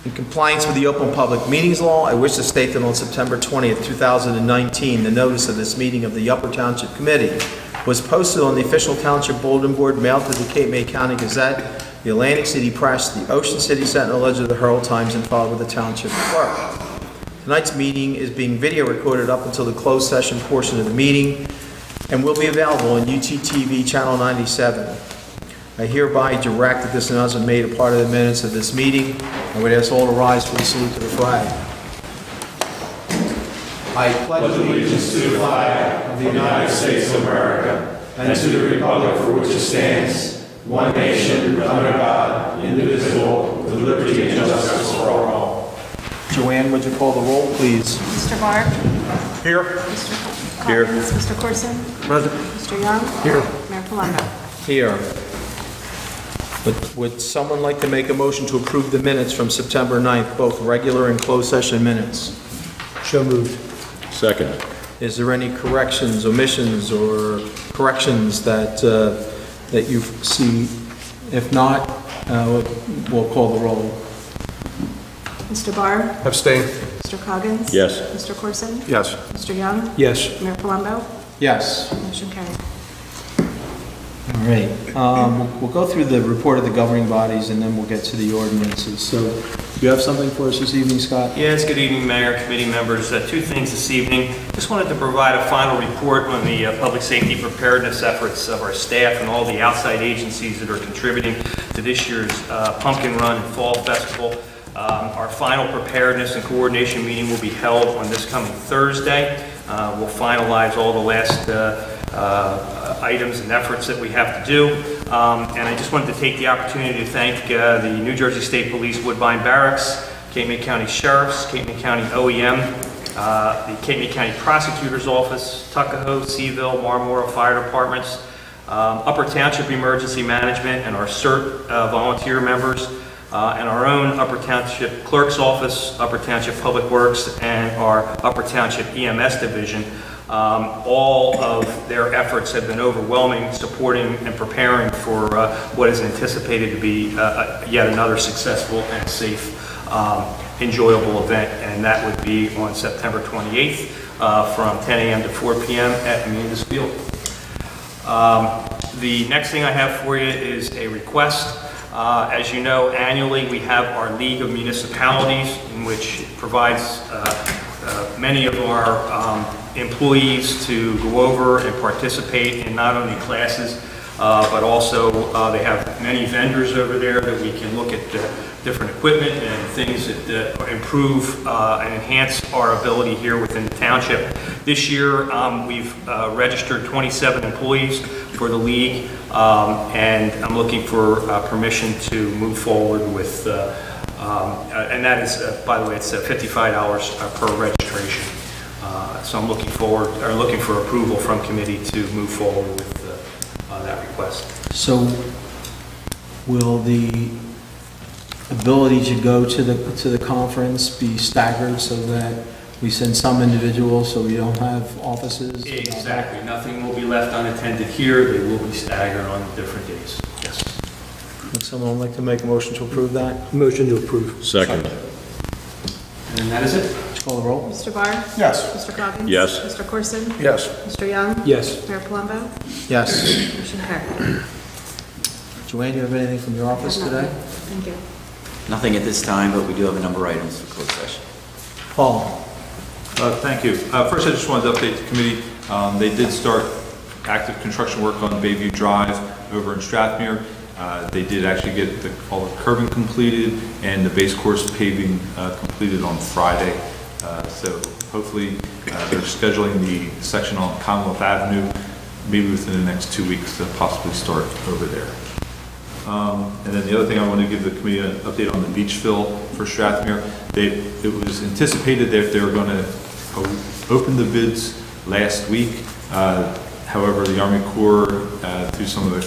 In compliance with the Open Public Meetings Law, I wish to state that on September 20th, 2019, the notice of this meeting of the Upper Township Committee was posted on the official Township Bulletin Board, mailed to the Cape May County Gazette, the Atlantic City Press, the Ocean City Sentinel, Ledger, the Herald Times, and filed with the Township Clerk. Tonight's meeting is being video recorded up until the closed session portion of the meeting and will be available on UTTV Channel 97. I hereby direct that this announcement made a part of the minutes of this meeting. I would ask all to rise for the salute to the flag. I pledge allegiance to the flag of the United States of America and to the republic for which it stands, one nation, under God, indivisible, with liberty and justice for all. Joanne, would you call the roll, please? Mr. Barr? Here. Mr. Coggins? Here. Mr. Corson? Present. Mr. Young? Here. Mayor Palumbo? Here. Would someone like to make a motion to approve the minutes from September 9th, both regular and closed session minutes? So moved. Second. Is there any corrections, omissions, or corrections that that you see? If not, we'll call the roll. Mr. Barr? Abstain. Mr. Coggins? Yes. Mr. Corson? Yes. Mr. Young? Yes. Mayor Palumbo? Yes. Motion carried. All right. We'll go through the report of the governing bodies, and then we'll get to the ordinances. So, you have something for us this evening, Scott? Yes, good evening, Mayor, committee members. Two things this evening. Just wanted to provide a final report on the public safety preparedness efforts of our staff and all the outside agencies that are contributing to this year's Pumpkin Run and Fall Festival. Our final preparedness and coordination meeting will be held on this coming Thursday. We'll finalize all the last items and efforts that we have to do. And I just wanted to take the opportunity to thank the New Jersey State Police Woodbine Barracks, Cape May County Sheriff's, Cape May County OEM, the Cape May County Prosecutor's Office, Tuckahoe, Seaville, Marlboro Fire Departments, Upper Township Emergency Management, and our CERT volunteer members, and our own Upper Township Clerk's Office, Upper Township Public Works, and our Upper Township EMS Division. All of their efforts have been overwhelming, supporting and preparing for what is anticipated to be yet another successful and safe, enjoyable event, and that would be on September 28th from 10 a.m. to 4 p.m. at Amanda's Field. The next thing I have for you is a request. As you know, annually we have our League of Municipalities, in which provides many of our employees to go over and participate in not only classes, but also they have many vendors over there that we can look at different equipment and things that improve and enhance our ability here within the township. This year we've registered 27 employees for the league, and I'm looking for permission to move forward with, and that is, by the way, it's $55 per registration. So I'm looking for approval from committee to move forward with that request. So, will the ability to go to the conference be staggered so that we send some individuals so we don't have offices? Exactly. Nothing will be left unattended here. They will be staggered on different days. Yes. Would someone like to make a motion to approve that? Motion to approve. Second. And that is it. Call the roll. Mr. Barr? Yes. Mr. Coggins? Yes. Mr. Corson? Yes. Mr. Young? Yes. Mayor Palumbo? Yes. Motion carried. Joanne, do you have anything from your office today? Thank you. Nothing at this time, but we do have a number of items for closed session. Paul? Thank you. First, I just wanted to update the committee. They did start active construction work on Bayview Drive over in Strathmere. They did actually get all the curbing completed and the base course paving completed on Friday. So hopefully they're scheduling the section on Commonwealth Avenue maybe within the next 2 weeks to possibly start over there. And then the other thing I want to give the committee an update on the beach fill for Strathmere. It was anticipated that they were going to open the bids last week. However, the Army Corps, through some of the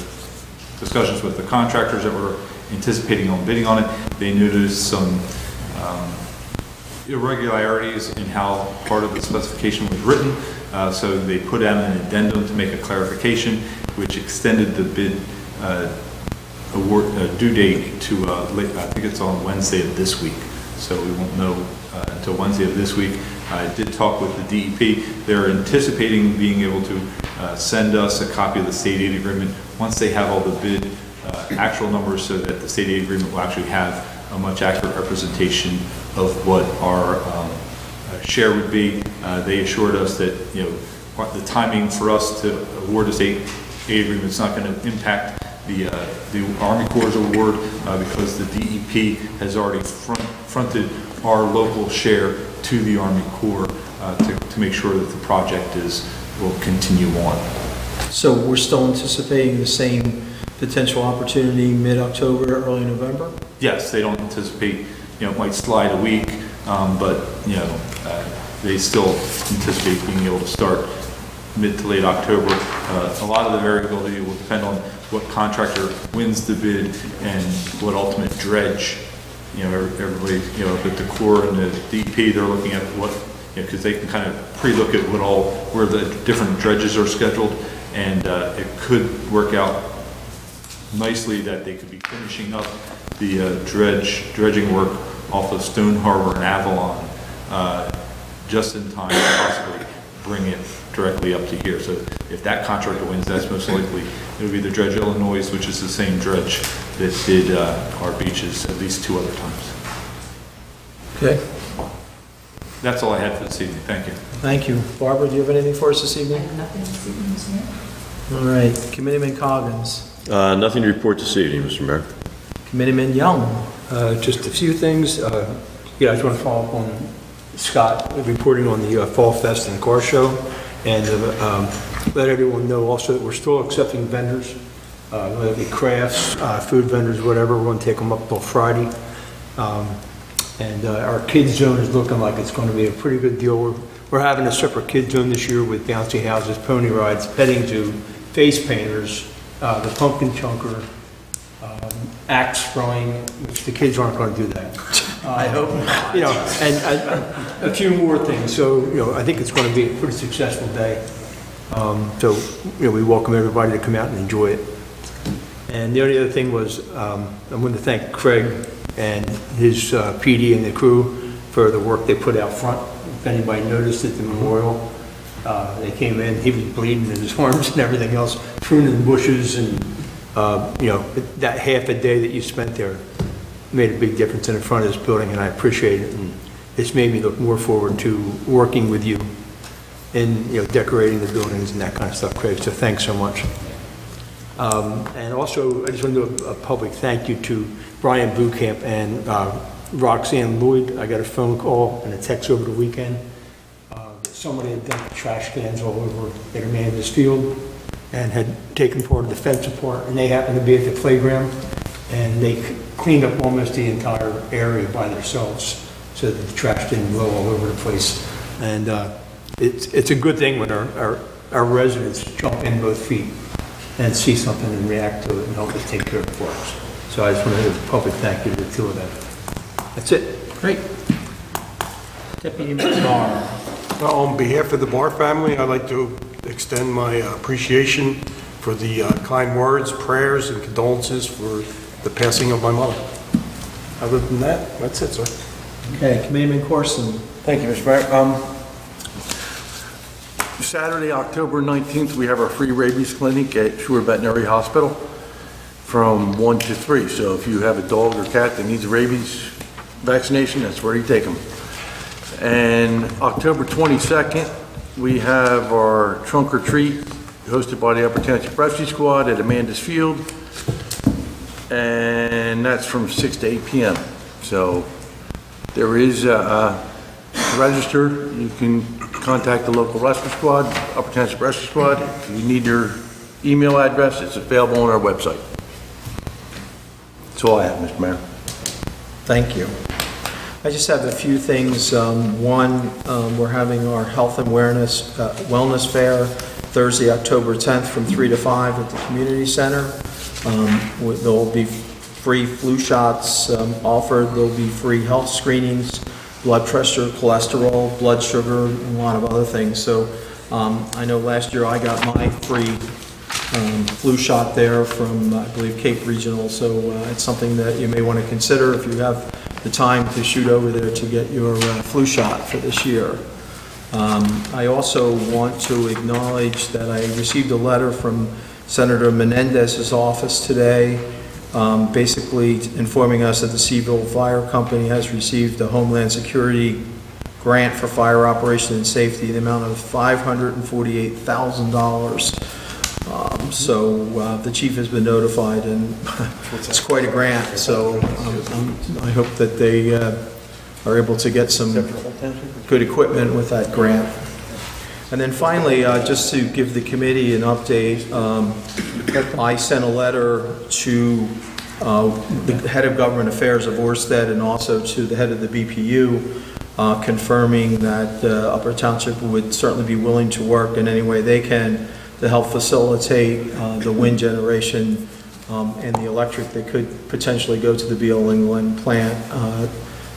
discussions with the contractors that were anticipating on bidding on it, they noticed some irregularities in how part of the specification was written. So they put out an addendum to make a clarification, which extended the bid award due date to I think it's on Wednesday of this week. so we won't know until Wednesday of this week. I did talk with the DEP. They're anticipating being able to send us a copy of the state aid agreement once they have all the bid actual numbers, so that the state aid agreement will actually have a much accurate representation of what our share would be. They assured us that, you know, the timing for us to award the state aid agreement is not going to impact the Army Corps' award because the DEP has already fronted our local share to the Army Corps to make sure that the project will continue on. So we're still anticipating the same potential opportunity mid-October, early November? Yes, they don't anticipate, you know, it might slide a week, but, you know, they still anticipate being able to start mid to late October. A lot of the variability will depend on what contractor wins the bid and what ultimate dredge, you know, everybody, you know, but the Corps and the DEP, they're looking at what, you know, because they can kind of pre-look at where the different dredges are scheduled, and it could work out nicely that they could be finishing up the dredging work off of Stone Harbor and Avalon just in time to possibly bring it directly up to here. So if that contractor wins, that's most likely it would be the Dredge Illinois, which is the same dredge that did our beaches at least 2 other times. Okay, That's all I had for this evening. Thank you. thank you. Barbara, do you have anything for us this I evening? have nothing this evening, Mr. Mayor. All right, Committeeman Coggins, Nothing to report this evening, Mr. Mayor. Committeeman Young. Just a few things. Yeah, I just want to follow up on Scott reporting on the Fall Fest and Car Show, and let everyone know also that we're still accepting vendors, whether it be crafts, food vendors, whatever. We're going to take them up till Friday. And our kids zone is looking like it's going to be a pretty good deal. We're having a separate kids zone this year with bouncy houses, pony rides, petting zoo, face painters, the pumpkin chunker, axe throwing, which the kids aren't going to do that. I hope not. You know, and a few more things. So, you know, I think it's going to be a pretty successful day. So, you know, we welcome everybody to come out and enjoy it. And the only other thing was, I want to thank Craig and his PD and the crew for the work they put out front. If anybody noticed at the memorial, they came in, he was bleeding in his arms and everything else, pruning bushes, and you know, that half a day that you spent there made a big difference in the front of this building, and I appreciate it. And it's made me look more forward to working with you in, you know, decorating the buildings and that kind of stuff, Craig. So thanks so much. And also, I just want to do a public thank you to Brian Bucamp and Roxanne Lloyd. I got a phone call and a text over the weekend. Somebody had dumped trash cans all over at Amanda's Field and had taken part of the fence apart, and they happened to be at the playground, and they cleaned up almost the entire area by themselves so that the trash didn't blow all over the place. And it's a good thing when our residents jump in both feet and see something and react to it and help us take care of it for us. So I just want to give a public thank you to the 2 of them. That's it. Great. Deputy Mayor Barr. On behalf of the Barr family, I'd like to extend my appreciation for the kind words, prayers, and condolences for the passing of my mother. Other than that, that's it, sir. Okay, Committeeman Corson. Thank you, Mr. Mayor. Saturday, October 19th, we have our free rabies clinic at Shore Veterinary Hospital from 1 to 3. So if you have a dog or cat that needs a rabies vaccination, that's where you take them. And October 22nd, we have our trunk or treat hosted by the Upper Township Rescue Squad at Amanda's Field. And that's from 6 to 8 p.m. So there is a register. You can contact the local rescue squad, Upper Township Rescue Squad. If you need their email address, it's available on our website. That's all I have, Mr. Mayor. Thank you. I just have a few things. One, we're having our Health and Wellness Fair Thursday, October 10th from 3 to 5 at the Community Center. There will be free flu shots offered. There will be free health screenings, blood pressure, cholesterol, blood sugar, and a lot of other things. So I know last year I got my free flu shot there from, I believe, Cape Regional. So it's something that you may want to consider if you have the time to shoot over there to get your flu shot for this year. I also want to acknowledge that I received a letter from Senator Menendez's office today, basically informing us that the Seville Fire Company has received a Homeland Security grant for fire operation and safety in the amount of $548,000. So the chief has been notified, and it's quite a grant, so I hope that they are able to get some good equipment with that grant. And then finally, just to give the committee an update, I sent a letter to the head of government affairs of Orsted and also to the head of the BPU, confirming that Upper Township would certainly be willing to work in any way they can to help facilitate the wind generation and the electric that could potentially go to the Beal England plant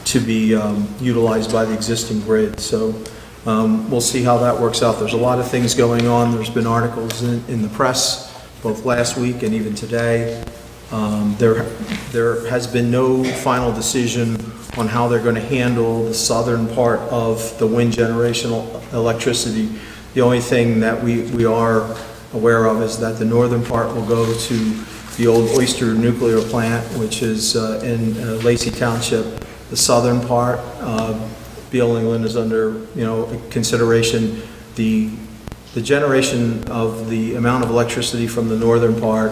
to be utilized by the existing grid. So we'll see how that works out. There's a lot of things going on. There's been articles in the press both last week and even today. There has been no final decision on how they're going to handle the southern part of the wind generation electricity. The only thing that we are aware of is that the northern part will go to the old Oyster nuclear plant, which is in Lacey Township. The southern part, Beal England, is under consideration. The generation of the amount of electricity from the northern part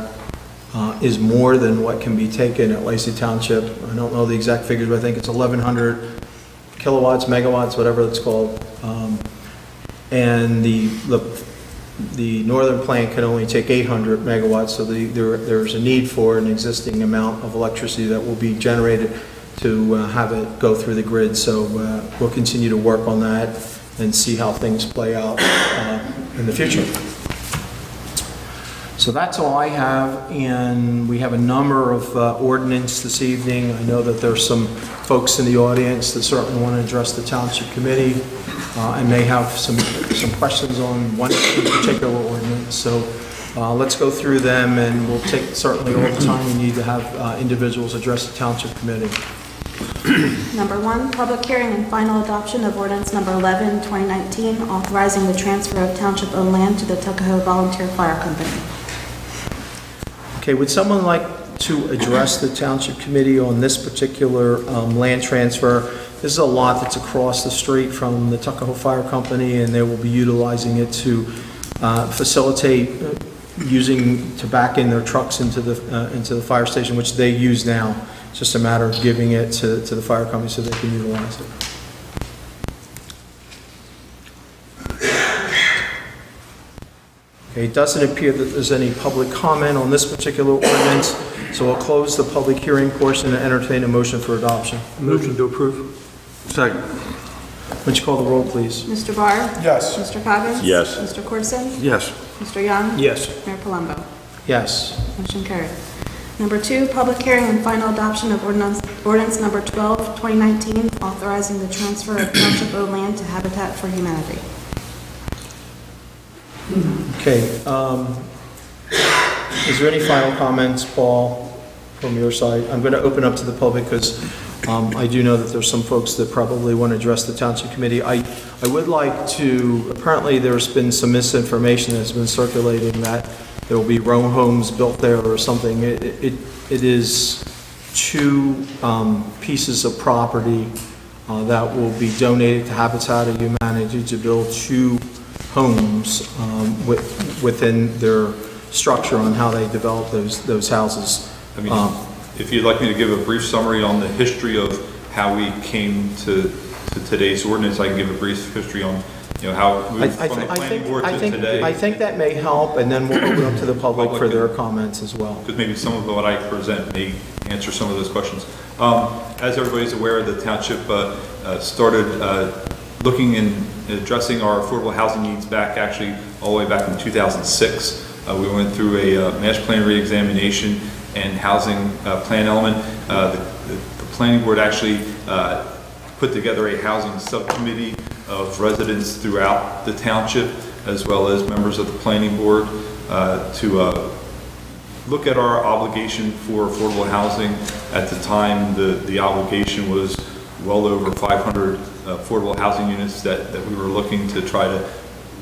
is more than what can be taken at Lacey Township. I don't know the exact figures, but I think it's 1,100 kilowatts, megawatts, whatever it's called. And the northern plant can only take 800 megawatts, so there's a need for an existing amount of electricity that will be generated to have it go through the grid. So we'll continue to work on that and see how things play out in the future. So that's all I have, and we have a number of ordinance this evening. I know that there's some folks in the audience that certainly want to address the Township Committee and may have some questions on one particular ordinance. So let's go through them, and we'll take certainly all the time we need to have individuals address the Township Committee. Number 1, public hearing and final adoption of ordinance number 11, 2019, authorizing the transfer of township-owned land to the Tuckahoe Volunteer Fire Company. Okay, would someone like to address the Township Committee on this particular land transfer? This is a lot that's across the street from the Tuckahoe Fire Company, and they will be utilizing it to facilitate to back in their trucks into the fire station, which they use now. It's just a matter of giving it to the fire company so they can utilize it. Okay, it doesn't appear that there's any public comment on this particular ordinance, so we'll close the public hearing portion and entertain a motion for adoption. Motion to approve. Second. Would you call the roll, please? Mr. Barr? Yes. Mr. Coggins? Yes. Mr. Corson? Yes. Mr. Young? Yes. Mayor Palumbo? Yes. Motion carried. Number 2, public hearing and final adoption of ordinance number 12, 2019, authorizing the transfer of township-owned land to Habitat for Humanity. Okay, is there any final comments, Paul, from your side? I'm going to open up to the public because I do know that there's some folks that probably want to address the Township Committee. I would like to, apparently there's been some misinformation that's been circulating that there will be row homes built there or something. It is 2 pieces of property that will be donated to Habitat of Humanity to build 2 homes within their structure on how they develop those houses. I mean, if you'd like me to give a brief summary on the history of how we came to today's ordinance, I can give a brief history on, how we moved from the planning board to today. I think that may help, and then we'll open up to the public for their comments as well. Because maybe some of what I present may answer some of those questions. As everybody's aware, the township started looking and addressing our affordable housing needs actually all the way back in 2006. We went through a master plan reexamination and housing plan element. The planning board actually put together a housing subcommittee of residents throughout the township, as well as members of the planning board to look at our obligation for affordable housing, at the time, the obligation was well over 500 affordable housing units that we were looking to try to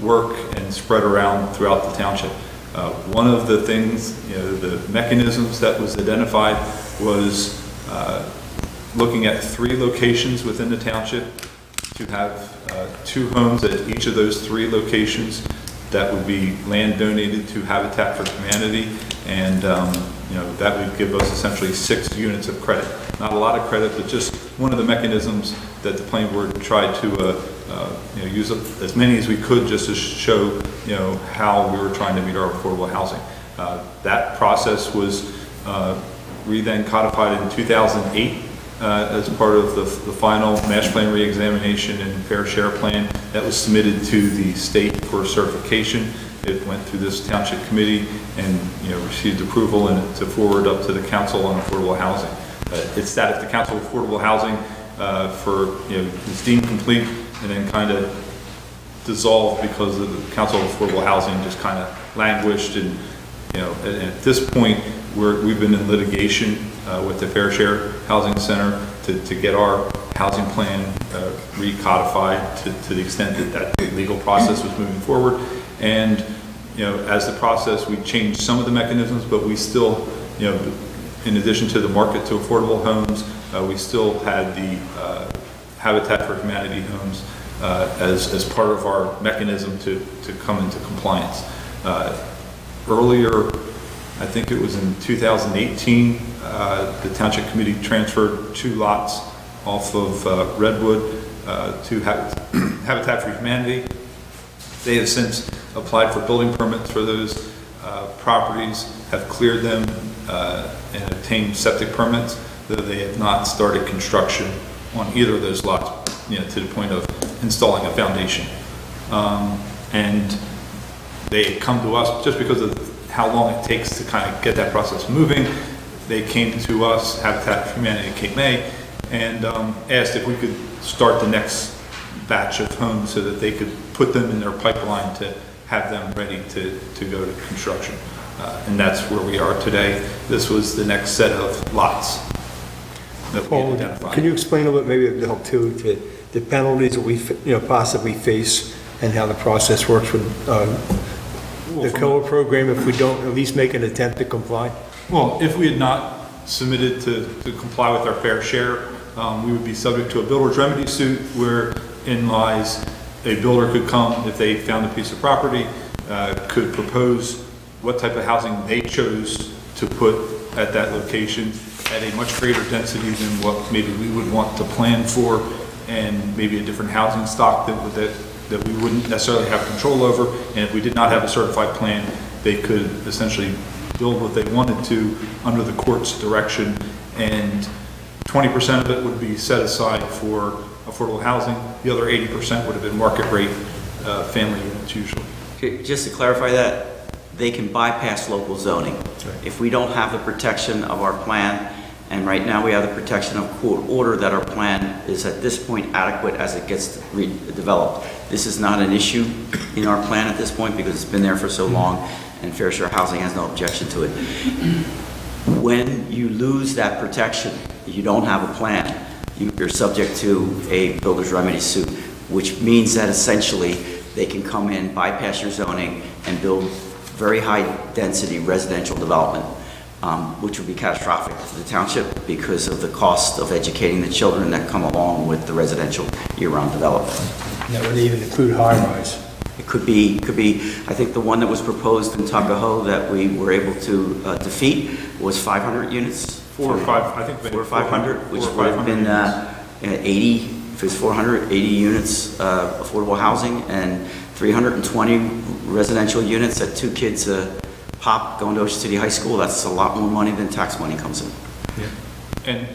work and spread around throughout the township. One of the things, the mechanisms that was identified was looking at 3 locations within the township to have 2 homes at each of those 3 locations that would be land donated to Habitat for Humanity, and that would give us essentially 6 units of credit. Not a lot of credit, but just one of the mechanisms that the planning board tried to use as many as we could just to show how we were trying to meet our affordable housing. That process was then codified in 2008 as part of the final master plan reexamination and fair share plan that was submitted to the state for certification. It went through this township committee and received approval and to forward up to the council on affordable housing. It's that at the council of affordable housing is deemed complete and then kind of dissolved because of the council of affordable housing just kind of languished, and at this point we've been in litigation with the Fair Share Housing Center to get our housing plan recodified to the extent that legal process was moving forward. And as the process, we changed some of the mechanisms, but we still, in addition to the market to affordable homes, we still had the Habitat for Humanity homes as part of our mechanism to come into compliance. Earlier, I think it was in 2018, the Township Committee transferred 2 lots off of Redwood to Habitat for Humanity. They have since applied for building permits for those properties, have cleared them and obtained septic permits, though they have not started construction on either of those lots, to the point of installing a foundation. And they come to us just because of how long it takes to kind of get that process moving. They came to us, Habitat for Humanity Cape May, and asked if we could start the next batch of homes so that they could put them in their pipeline to have them ready to go to construction. And that's where we are today. This was the next set of lots that we Paul, identified. can you explain a little bit, maybe to help too, to the penalties that we possibly face and how the process works with the COA program if we don't at least make an attempt to comply? Well, if we had not submitted to comply with our fair share, we would be subject to a builder's remedy suit wherein lies a builder could come if they found a piece of property, could propose what type of housing they chose to put at that location at a much greater density than what maybe we would want to plan for, and maybe a different housing stock that we wouldn't necessarily have control over. And if we did not have a certified plan, they could essentially build what they wanted to under the court's direction, and 20% of it would be set aside for affordable housing. The other 80% would have been market rate family units usually. Okay, just to clarify that, they can bypass local zoning. If we don't have the protection of our plan, and right now we have the protection of court order that our plan is at this point adequate as it gets redeveloped. This is not an issue in our plan at this point because it's been there for so long, and Fair Share Housing has no objection to it. When you lose that protection, you don't have a plan, you're subject to a builder's remedy suit, which means that essentially they can come in, bypass your zoning, and build very high density residential development, which would be catastrophic to the township because of the cost of educating the children that come along with the residential year-round development. And that would even include high-rise. It could be, I think the one that was proposed in Tuckahoe that we were able to defeat was 500 units. 4 or 5, I think. 400 or 500, which would have been 80, if it's 400, 80 units affordable housing, and 320 residential units at 2 kids pop going to Ocean City High School. That's a lot more money than tax money comes in. Yeah.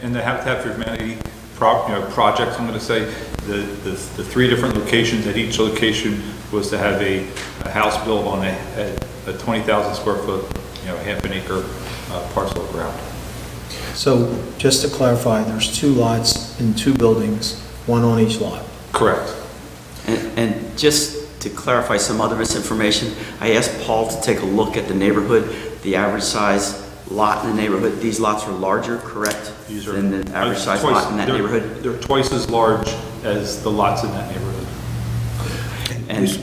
And the Habitat for Humanity projects, I'm going to say, the 3 different locations, at each location was to have a house built on a 20,000 square foot, half an acre parcel of ground. So just to clarify, there's 2 lots in 2 buildings, 1 on each lot. Correct. And just to clarify some other misinformation, I asked Paul to take a look at the neighborhood. The average size lot in the neighborhood. These lots are larger, correct? These are than the average size twice- lot in that they're- neighborhood? They're twice as large as the lots in that neighborhood.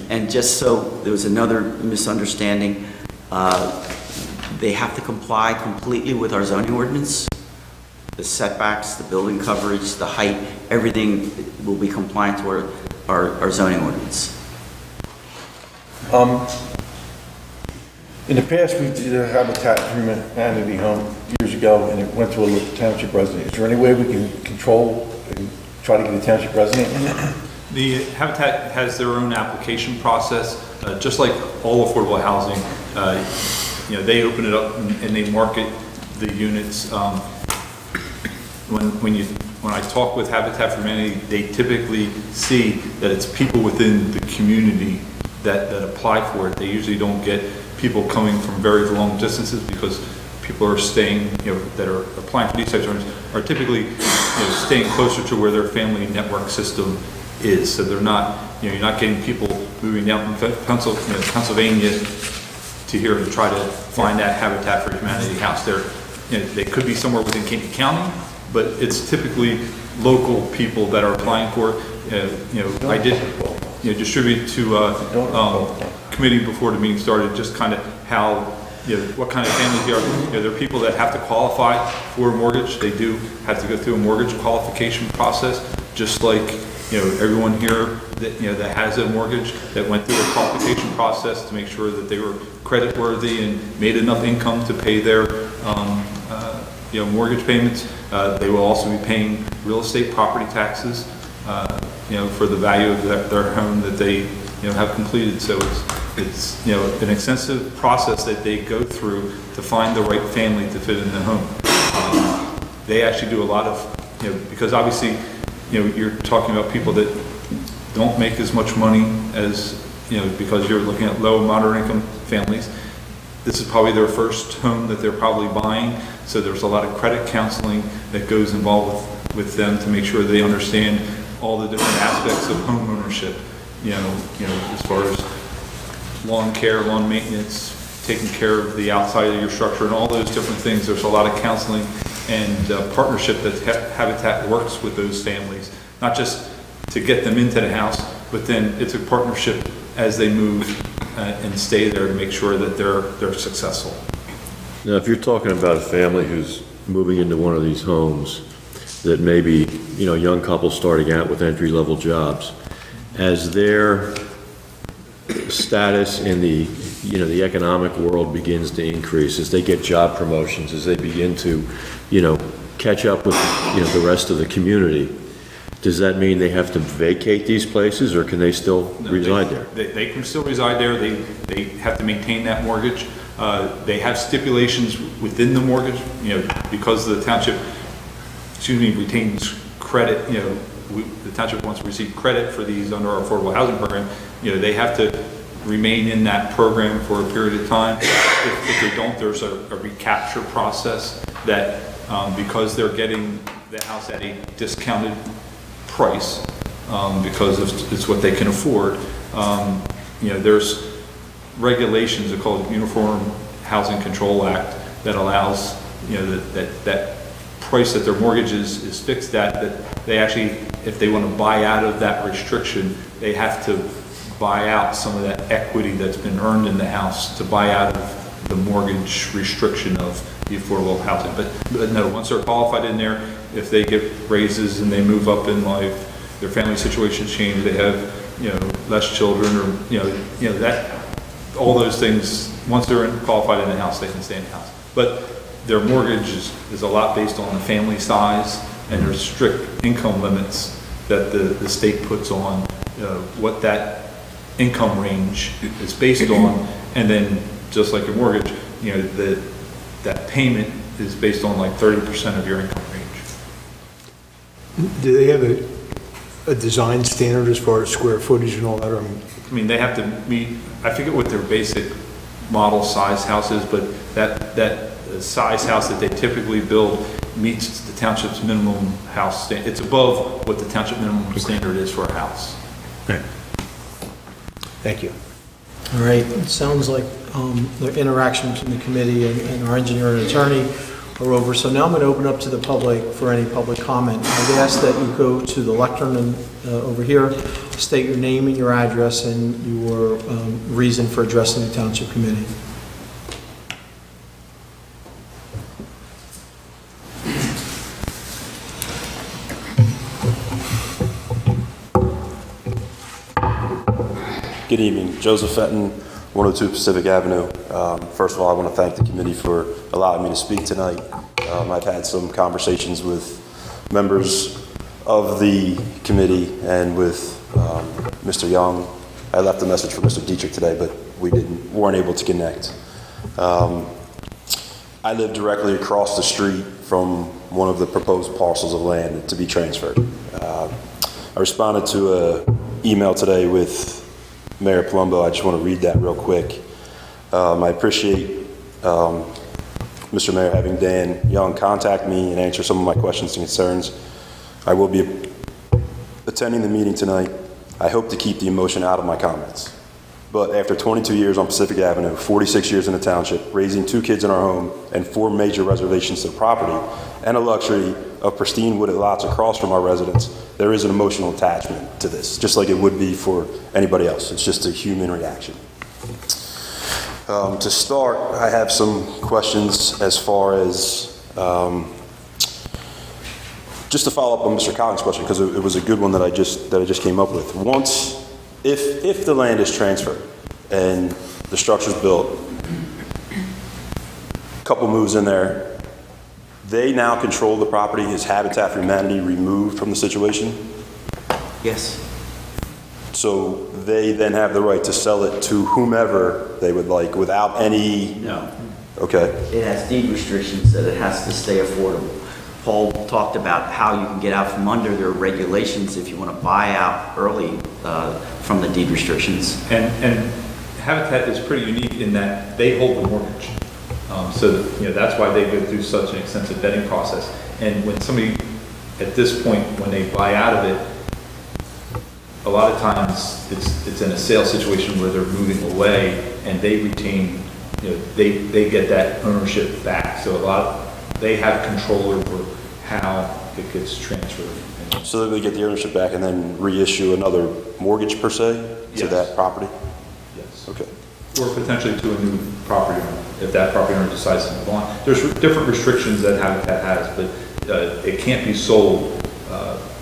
And just so, there was another misunderstanding, they have to comply completely with our zoning ordinance? The setbacks, the building coverage, the height, everything will be compliant to our zoning ordinance. In the past, we did a Habitat for Humanity home years ago, and it went to a township resident. Is there any way we can control and try to get a township resident in it? The Habitat has their own application process, just like all affordable housing. They open it up and they market the units. When I talk with Habitat for Humanity, they typically see that it's people within the community that apply for it. They usually don't get people coming from very long distances, because people are staying, that are applying for these types of rooms are typically, staying closer to where their family network system is. So they're not, you're not getting people moving down from Pennsylvania to here to try to find that Habitat for Humanity house. They could be somewhere within Katy County, but it's typically local people that are applying for it. I did, distribute to committee before the meeting started, just kind of how, what kind of families they are. There are people that have to qualify for a mortgage. They do have to go through a mortgage qualification process, just like, everyone here that has a mortgage, that went through a qualification process to make sure that they were creditworthy and made enough income to pay their, mortgage payments. They will also be paying real estate property taxes, for the value of their home that they, have completed. So it's an extensive process that they go through to find the right family to fit in the home. They actually do a lot of, because obviously, you're talking about people that don't make as much money as, because you're looking at low and moderate income families. This is probably their first home that they're probably buying. So there's a lot of credit counseling that goes involved with them to make sure they understand all the different aspects of home ownership. As far as lawn care, lawn maintenance, taking care of the outside of your structure, and all those different things. There's a lot of counseling and partnership that Habitat works with those families, not just to get them into the house, but then it's a partnership as they move and stay there to make sure that they're successful. Now, if you're talking about a family who's moving into one of these homes, that maybe, young couples starting out with entry-level jobs, as their status in the economic world begins to increase, as they get job promotions, as they begin to, catch up with, the rest of the community, does that mean they have to vacate these places, or can they still reside there? They can still reside there. They have to maintain that mortgage. They have stipulations within the mortgage, because the township, retains credit, the township wants to receive credit for these under our affordable housing program. They have to remain in that program for a period of time. If they don't, there's a recapture process that, because they're getting the house at a discounted price, because it's what they can afford, there's regulations called Uniform Housing Control Act that allows, that price that their mortgage is fixed at, that they actually, if they want to buy out of that restriction, they have to buy out some of that equity that's been earned in the house to buy out of the mortgage restriction of the affordable housing. But no, once they're qualified in there, if they get raises and they move up in life, their family situations change, they have, less children, or, that, all those things, once they're qualified in the house, they can stay in the house. But their mortgage is a lot based on the family size, and there's strict income limits that the state puts on what that income range is based on, and then just like your mortgage, that payment is based on like 30% of your income range. Do they have a design standard as far as square footage and all that? They have to meet, I forget what their basic model size house is, but that size house that they typically build meets the township's minimum house standard. It's above what the township minimum standard is for a house. Okay. Thank you. All right, it sounds like the interaction between the committee and our engineer and attorney are over. So now I'm going to open up to the public for any public comment. I'd ask that you go to the lectern and over here, state your name and your address and your reason for addressing the Township Committee. Good evening. Joseph Fenton, 102 Pacific Avenue. First of all, I want to thank the committee for allowing me to speak tonight. I've had some conversations with members of the committee and with Mr. Young. I left a message for Mr. Dietrich today, but weren't able to connect. I live directly across the street from one of the proposed parcels of land to be transferred. I responded to an email today with Mayor Palumbo. I just want to read that real quick. I appreciate Mr. Mayor having Dan Young contact me and answer some of my questions and concerns. I will be attending the meeting tonight. I hope to keep the emotion out of my comments. But after 22 years on Pacific Avenue, 46 years in the township, raising 2 kids in our home, and 4 major reservations to the property, and a luxury of pristine wooded lots across from our residence, there is an emotional attachment to this, just like it would be for anybody else. It's just a human reaction. To start, I have some questions as far as, just to follow up on Mr. Collins' question, because it was a good one that I just came up with. Once, if the land is transferred and the structure's built, a couple moves in there, they now control the property. Is Habitat for Humanity removed from the situation? Yes. So they then have the right to sell it to whomever they would like without any... No. Okay. It has deed restrictions that it has to stay affordable. Paul talked about how you can get out from under their regulations if you want to buy out early from the deed restrictions. And Habitat is pretty unique in that they hold the mortgage. So that's why they go through such an extensive vetting process. And when somebody, at this point, when they buy out of it, a lot of times it's in a sales situation where they're moving away and they retain, they get that ownership back. So they have control over how it gets transferred. So they get the ownership back and then reissue another mortgage per se to Yes. that property? Yes. Okay. Or potentially to a new property owner, if that property owner decides to move on. There's different restrictions that Habitat has, but it can't be sold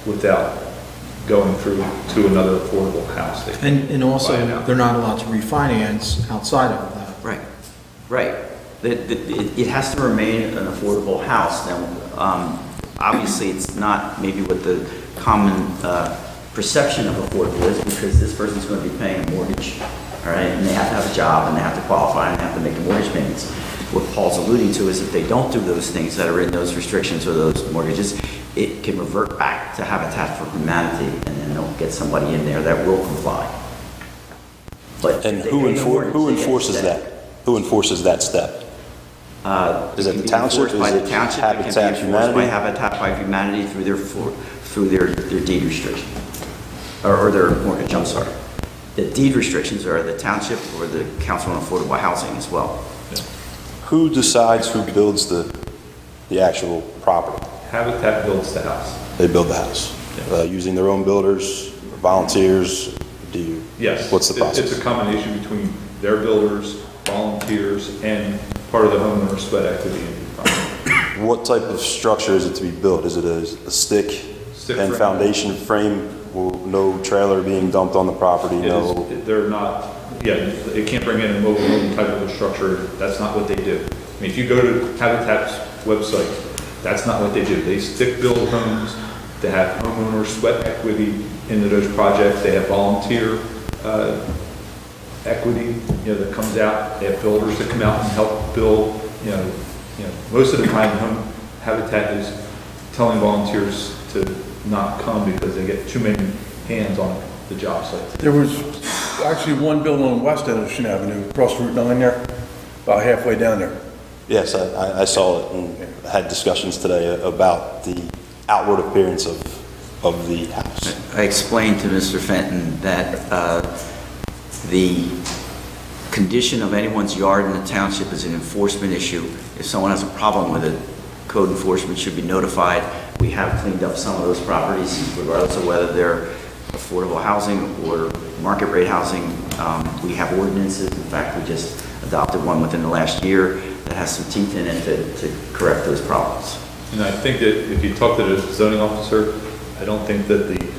without going through to another affordable house. And also, buy it out. they're not allowed to refinance outside of that. Right, right. It has to remain an affordable house. Now, obviously, it's not maybe what the common perception of affordable is, because this person's going to be paying a mortgage, all right? And they have to have a job, and they have to qualify, and they have to make the mortgage payments. What Paul's alluding to is if they don't do those things that are in those restrictions or those mortgages, it can revert back to Habitat for Humanity, and then they'll get somebody in there that will comply. But And if they who pay the mortgage, they get enforces the that? step. Who enforces that step? Is it the township? It can be enforced by Is the it township, it Habitat can be enforced by Humanity? Habitat by Humanity through their deed restriction, or their mortgage, I'm sorry. The deed restrictions are the township or the Council on Affordable Housing as well. Who decides who builds the actual property? Habitat builds the house. They build the house? Using their own builders, volunteers? Yes. What's the process? It's a combination between their builders, volunteers, and part of the homeowner sweat equity in the property. What type of structure is it to be built? Is it a stick Stick and frame. foundation frame? No trailer being dumped on the property? No. They're not, they can't bring in a mobile home type of a structure. That's not what they do. I mean, if you go to Habitat's website, that's not what they do. They stick-build homes. They have homeowner sweat equity into those projects. They have volunteer equity, that comes out. They have builders that come out and help build. Most of the time, Habitat is telling volunteers to not come because they get too many hands on the job site. There was actually one building on West Edison Avenue, across Route 9 there, about halfway down there. Yes, I saw it and had discussions today about the outward appearance of the house. I explained to Mr. Fenton that the condition of anyone's yard in the township is an enforcement issue. If someone has a problem with it, code enforcement should be notified. We have cleaned up some of those properties, regardless of whether they're affordable housing or market rate housing. We have ordinances. In fact, we just adopted one within the last year that has some teeth in it to correct those problems. And I think that if you talk to the zoning officer, I don't think that the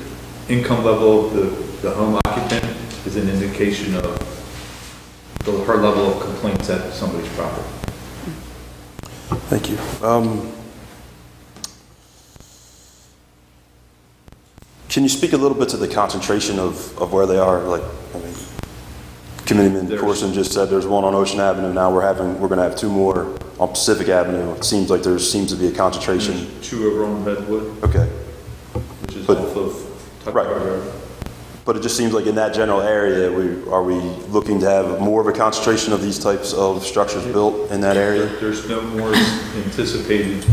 income level of the home occupant is an indication of her level of complaints at somebody's property. Thank you. Can you speak a little bit to the concentration of where they are? Like, I mean, Committeeman Corson just said there's one on Ocean Avenue. Now we're going to have two more on Pacific Avenue. It seems like there seems to be a concentration. There's two over on Redwood, Okay. which is But- off of Tucker Right. Road. But it just seems like in that general area, are we looking to have more of a concentration of these types of structures built in that area? There's no more anticipated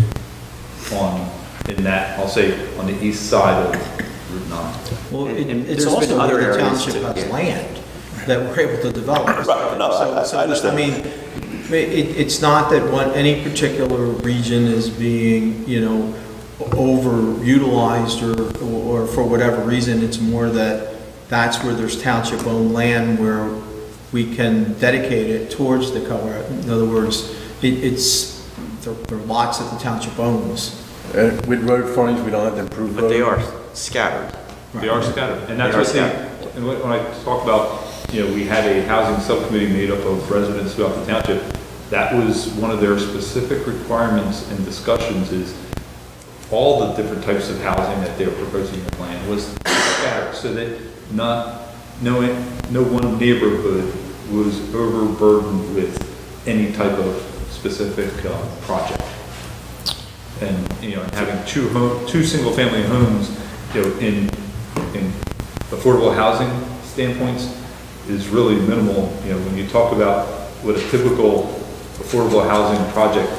in that, I'll say, on the east side of Route 9. Well, And it's there's been also other where the areas township too, has yeah. land that we're able to develop. Right, no, I understand. I mean, it's not that any particular region is being, overutilized or for whatever reason. It's more that that's where there's township-owned land where we can dedicate it towards the color. In other words, they're lots that the township owns. With road frontage, we don't have to improve roads. But they are scattered. They are scattered. And that's They are what scattered. and when I talk about, we had a housing subcommittee made up of residents throughout the township. That was one of their specific requirements and discussions is all the different types of housing that they were proposing in the plan was scattered so that no one neighborhood was overburdened with any type of specific project. And, having two single-family homes, in affordable housing standpoints is really minimal. When you talk about what a typical affordable housing project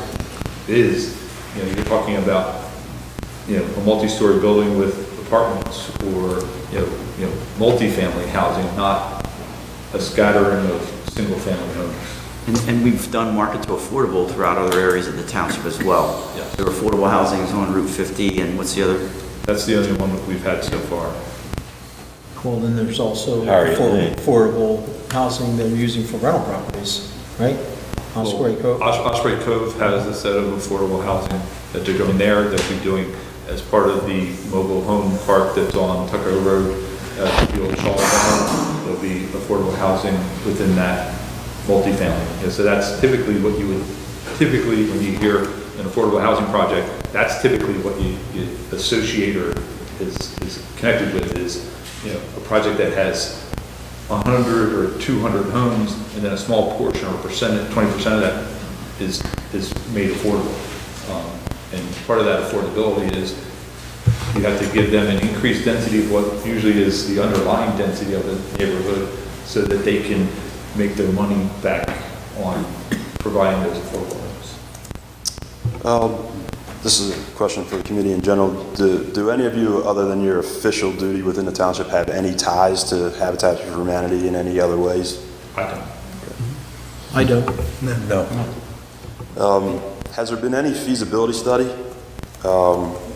is, you're talking about, a multi-story building with apartments or, multifamily housing, not a scattering of single-family homes. And we've done market to affordable throughout other areas of the township as well. Yes. There are affordable housings on Route 50, and what's the other? That's the only one that we've had so far. Well, then there's also Harriet Lane. affordable housing they're using for rental properties, right? Osprey Cove. Osprey Cove has a set of affordable housing that they're doing there, that they're doing as part of the mobile home park that's on Tucker Road, the old Shaw Farm. There'll be affordable housing within that multifamily. So that's typically what you would, when you hear an affordable housing project, that's typically what you associate or is connected with is, a project that has 100 or 200 homes, and then a small portion or percentage, 20% of that is made affordable. And part of that affordability is you have to give them an increased density of what usually is the underlying density of the neighborhood so that they can make their money back on providing those affordable homes. This is a question for the committee in general. Do any of you, other than your official duty within the township, have any ties to Habitat for Humanity in any other ways? I don't. No. Has there been any feasibility study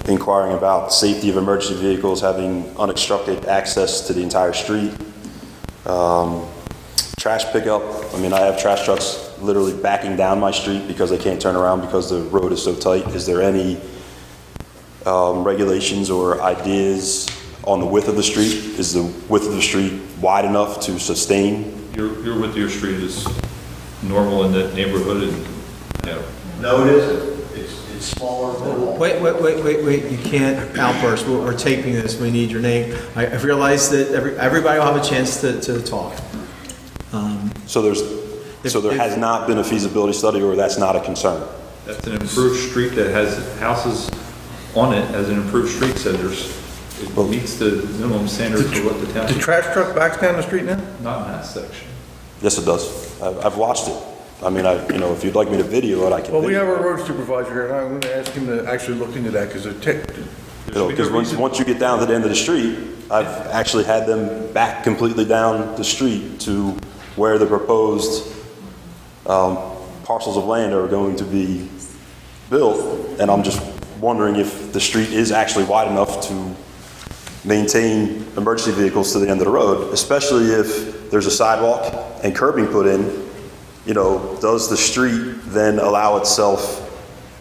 inquiring about safety of emergency vehicles having unobstructed access to the entire street? Trash pickup. I mean, I have trash trucks literally backing down my street because they can't turn around because the road is so tight. Is there any regulations or ideas on the width of the street? Is the width of the street wide enough to sustain? Your width of your street is normal in that neighborhood and, No, it isn't. It's smaller than all. Wait, you can't outburst. We're taping this. We need your name. I realize that everybody will have a chance to talk. So there has not been a feasibility study, or that's not a concern? That's an improved street that has houses on it as an improved street, so it meets the minimum standards for what the The township, trash truck backs down the street now? not in that section. Yes, it does. I've watched it. I mean, if you'd like me to video it, I can. Well, we video have our road supervisor here, and I'm going to ask him to actually look into that, because Because once you get down to the end of the street, I've actually had them back completely down the street to where the proposed parcels of land are going to be built, and I'm just wondering if the street is actually wide enough to maintain emergency vehicles to the end of the road, especially if there's a sidewalk and curbing put in. You know, does the street then allow itself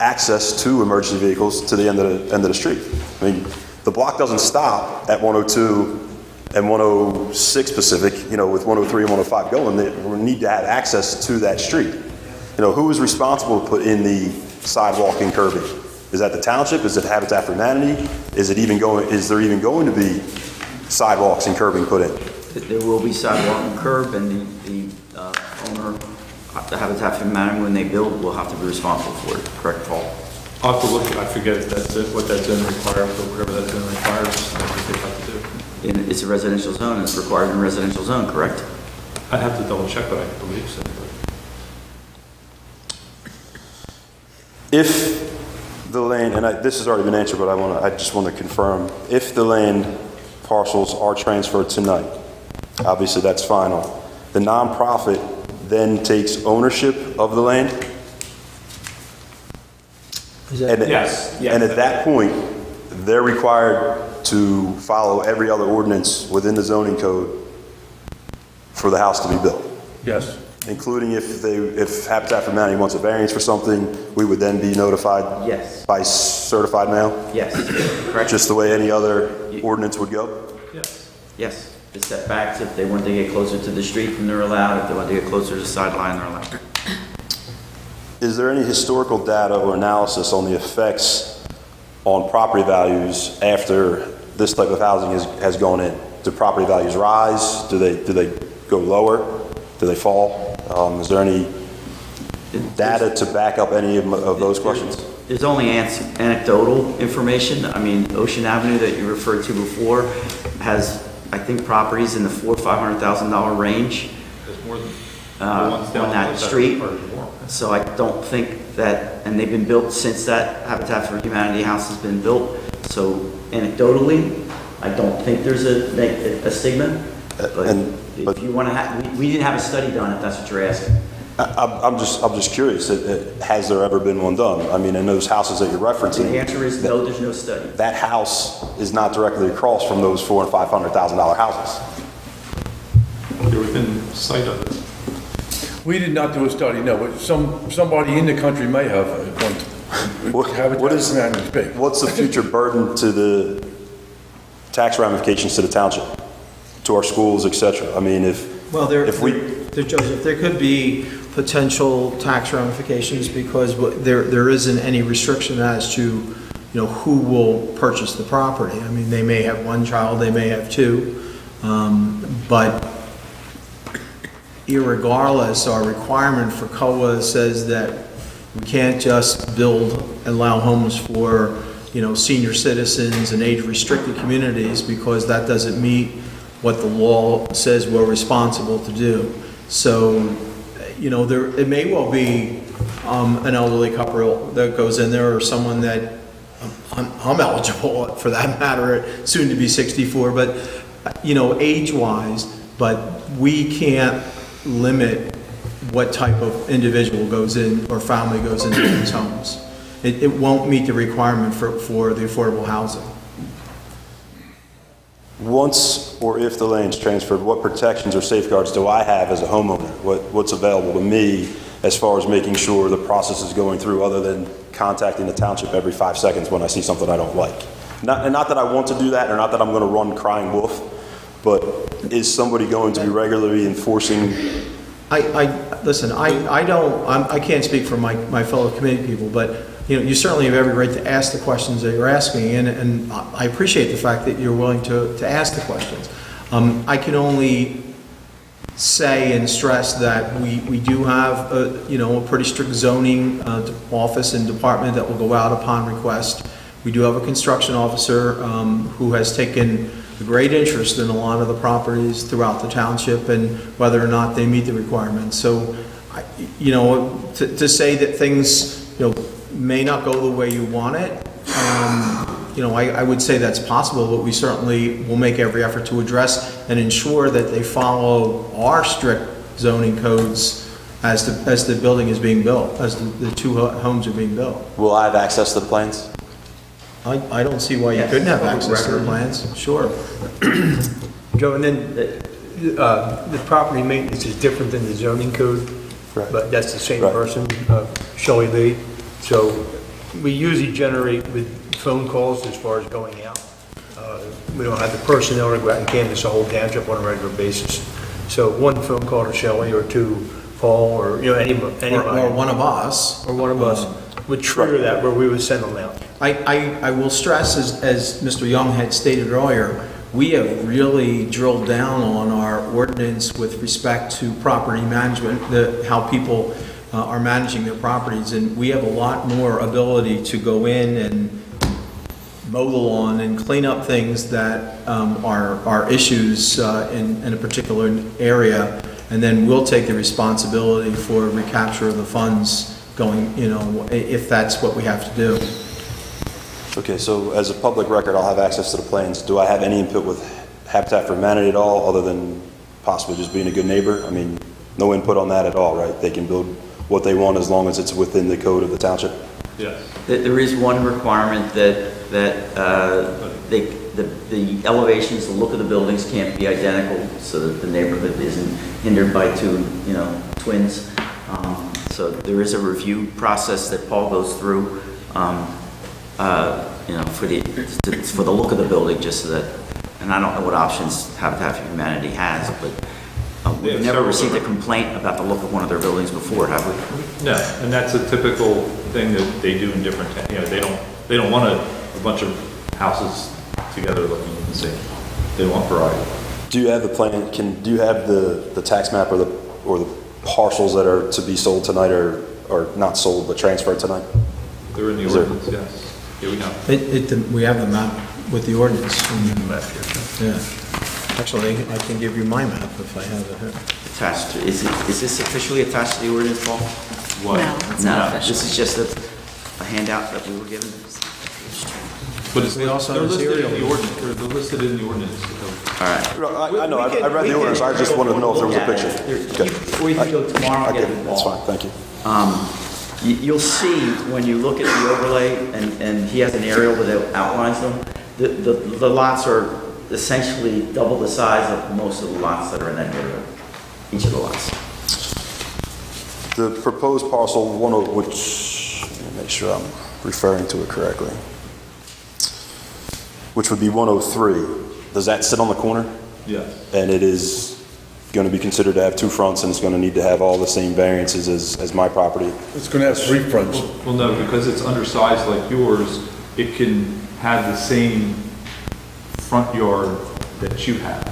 access to emergency vehicles to the end of the street? I mean, the block doesn't stop at 102 and 106 Pacific, you know, with 103 and 105 going. We need to have access to that street. You know, who is responsible to put in the sidewalk and curbing? Is that the township? Is it Habitat for Humanity? Is there even going to be sidewalks and curbing put in? There will be sidewalk and curb, and the owner, the Habitat for Humanity, when they build, will have to be responsible for it. Correct, Paul? I'll have to look, I forget if that's it, what that zone requires, but whatever that zone requires, that's what they have to do. It's a residential zone, it's required in a residential zone, correct? I'd have to double check, but I believe so. If the land, and this has already been answered, but I just want to confirm, if the land parcels are transferred tonight, obviously that's final, the nonprofit then takes ownership of the land? Yes. And at that point, they're required to follow every other ordinance within the zoning code for the house to be built, Yes. including if Habitat for Humanity wants a variance for something, we would then be notified Yes. by certified mail, Yes, correct? just the way any other ordinance would go? Yes. Yes. The setbacks, if they want to get closer to the street, then they're allowed. If they want to get closer to the sideline, they're allowed. Is there any historical data or analysis on the effects on property values after this type of housing has gone in? Do property values rise? Do they go lower? Do they fall? Is there any data to back up any of those questions? There's only anecdotal information. I mean, Ocean Avenue that you referred to before has, I think, properties in the $400,000 or $500,000 range There's more than the on ones down that the street. part of the wall. So I don't think that, and they've been built since that Habitat for Humanity house has been built. So anecdotally, I don't think there's a stigma. But if you want to have, we didn't have a study done, if that's what you're asking. I'm just curious. Has there ever been one done? I mean, in those houses that you're referencing, The answer is no, there's no study. that house is not directly across from those $400,000 and $500,000 houses. You're within sight of it. We did not do a study, no, but somebody in the country may have What is big. What's the future burden to the tax ramifications to the township, to our schools, et cetera? I mean, Well, Joseph, there could be potential tax ramifications because there isn't any restriction as to, you know, who will purchase the property. I mean, they may have one child, they may have two, but irregardless, our requirement for COA says that we can't just build and allow homes for, you know, senior citizens and age-restricted communities because that doesn't meet what the law says we're responsible to do. So, you know, it may well be an elderly couple that goes in there or someone that, I'm eligible for that matter, soon to be 64, but, you know, age-wise, but we can't limit what type of individual goes in or family goes into these homes. It won't meet the requirement for the affordable housing. once or if the land's transferred, what protections or safeguards do I have as a homeowner? What's available to me as far as making sure the process is going through, other than contacting the township every 5 seconds when I see something I don't like? Not that I want to do that, or not that I'm going to run crying wolf, but is somebody going to be regularly enforcing? Listen, I can't speak for my fellow committee people, but you certainly have every right to ask the questions that you're asking, and I appreciate the fact that you're willing to ask the questions. I can only say and stress that we do have a pretty strict zoning office and department that will go out upon request. We do have a construction officer who has taken a great interest in a lot of the properties throughout the township and whether or not they meet the requirements. So, to say that things may not go the way you want it, I would say that's possible, but we certainly will make every effort to address and ensure that they follow our strict zoning codes as the building is being built, as the two homes are being built. Will I have access to the plans? I don't see why you couldn't have access to the plans. Sure. Joe, and then the property maintenance is different than the zoning code, Right. but that's the same Right. person, Shelley Lee. So we usually generate with phone calls as far as going out. We don't have the personnel to go out and canvass the whole township on a regular basis. So one phone call to Shelley or to Paul or, anybody. Or one of us. Or one of us would trigger that where we would send them out. I will stress, as Mr. Young had stated earlier, we have really drilled down on our ordinance with respect to property management, how people are managing their properties, and we have a lot more ability to go in and mow the lawn and clean up things that are issues in a particular area, and then we'll take the responsibility for recapture of the funds going, if that's what we have to do. Okay, so as a public record, I'll have access to the plans. Do I have any input with Habitat for Humanity at all, other than possibly just being a good neighbor? I mean, no input on that at all, right? They can build what they want as long as it's within the code of the township? Yes. There is one requirement that the elevations, the look of the buildings can't be identical so that the neighborhood isn't hindered by two, twins. So there is a review process that Paul goes through, for the look of the building, just so that, and I don't know what options Habitat for Humanity has, but we've never received a complaint about the look of one of their buildings before, have we? No, and that's a typical thing that they do in different, they don't want a bunch of houses together looking the same. They want variety. Do you have the plan, do you have the tax map or the parcels that are to be sold tonight or not sold but transferred tonight? They're in the ordinance, yes. Yeah, we know. We have the map with the ordinance. Yeah. Actually, I can give you my map if I have it here. Attached to, is this officially attached to the ordinance, Paul? What? No, it's not official. This is just a handout that we were given. But it's, We also they're have a listed serial. in the ordinance, or they're listed in the ordinance. All right. I know, I read the orders, I just wanted to know if there was a picture. Okay. We can go tomorrow and Okay, get it. that's fine, thank you. You'll see when you look at the overlay, and he has an aerial that outlines them, the lots are essentially double the size of most of the lots that are in that neighborhood, each of the lots. The proposed parcel, one of which, let me make sure I'm referring to it correctly, which would be 103, does that sit on the corner? Yes. And it is going to be considered to have two fronts, and it's going to need to have all the same variances as my property? It's going to have 3 fronts. Well, no, because it's undersized like yours, it can have the same front yard that you have.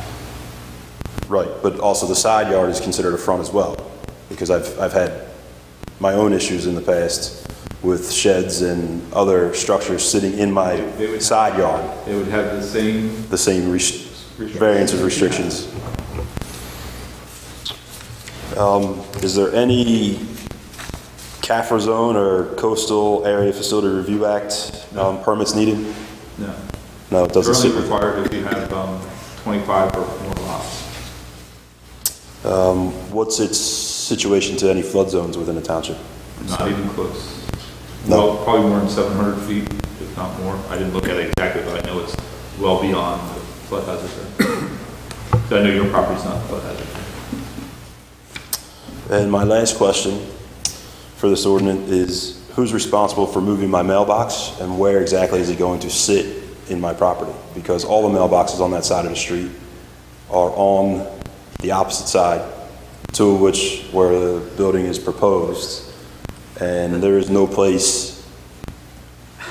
Right, but also the side yard is considered a front as well, because I've had my own issues in the past with sheds and other structures sitting in my side yard, They would have the same, variances, restrictions. Is there any CAFR zone or Coastal Area Facility Review Act permits needed? no. No, it doesn't They're sit. only required if you have 25 or more lots. What's its situation to any flood zones within the township? Not even close. No. Well, probably more than 700 feet, if not more. I didn't look at it exactly, but I know it's well beyond the flood hazard zone. So I know your property's not flood hazard. And my last question for this ordinance is, who's responsible for moving my mailbox, and where exactly is it going to sit in my property? Because all the mailboxes on that side of the street are on the opposite side, two of which where the building is proposed, and there is no place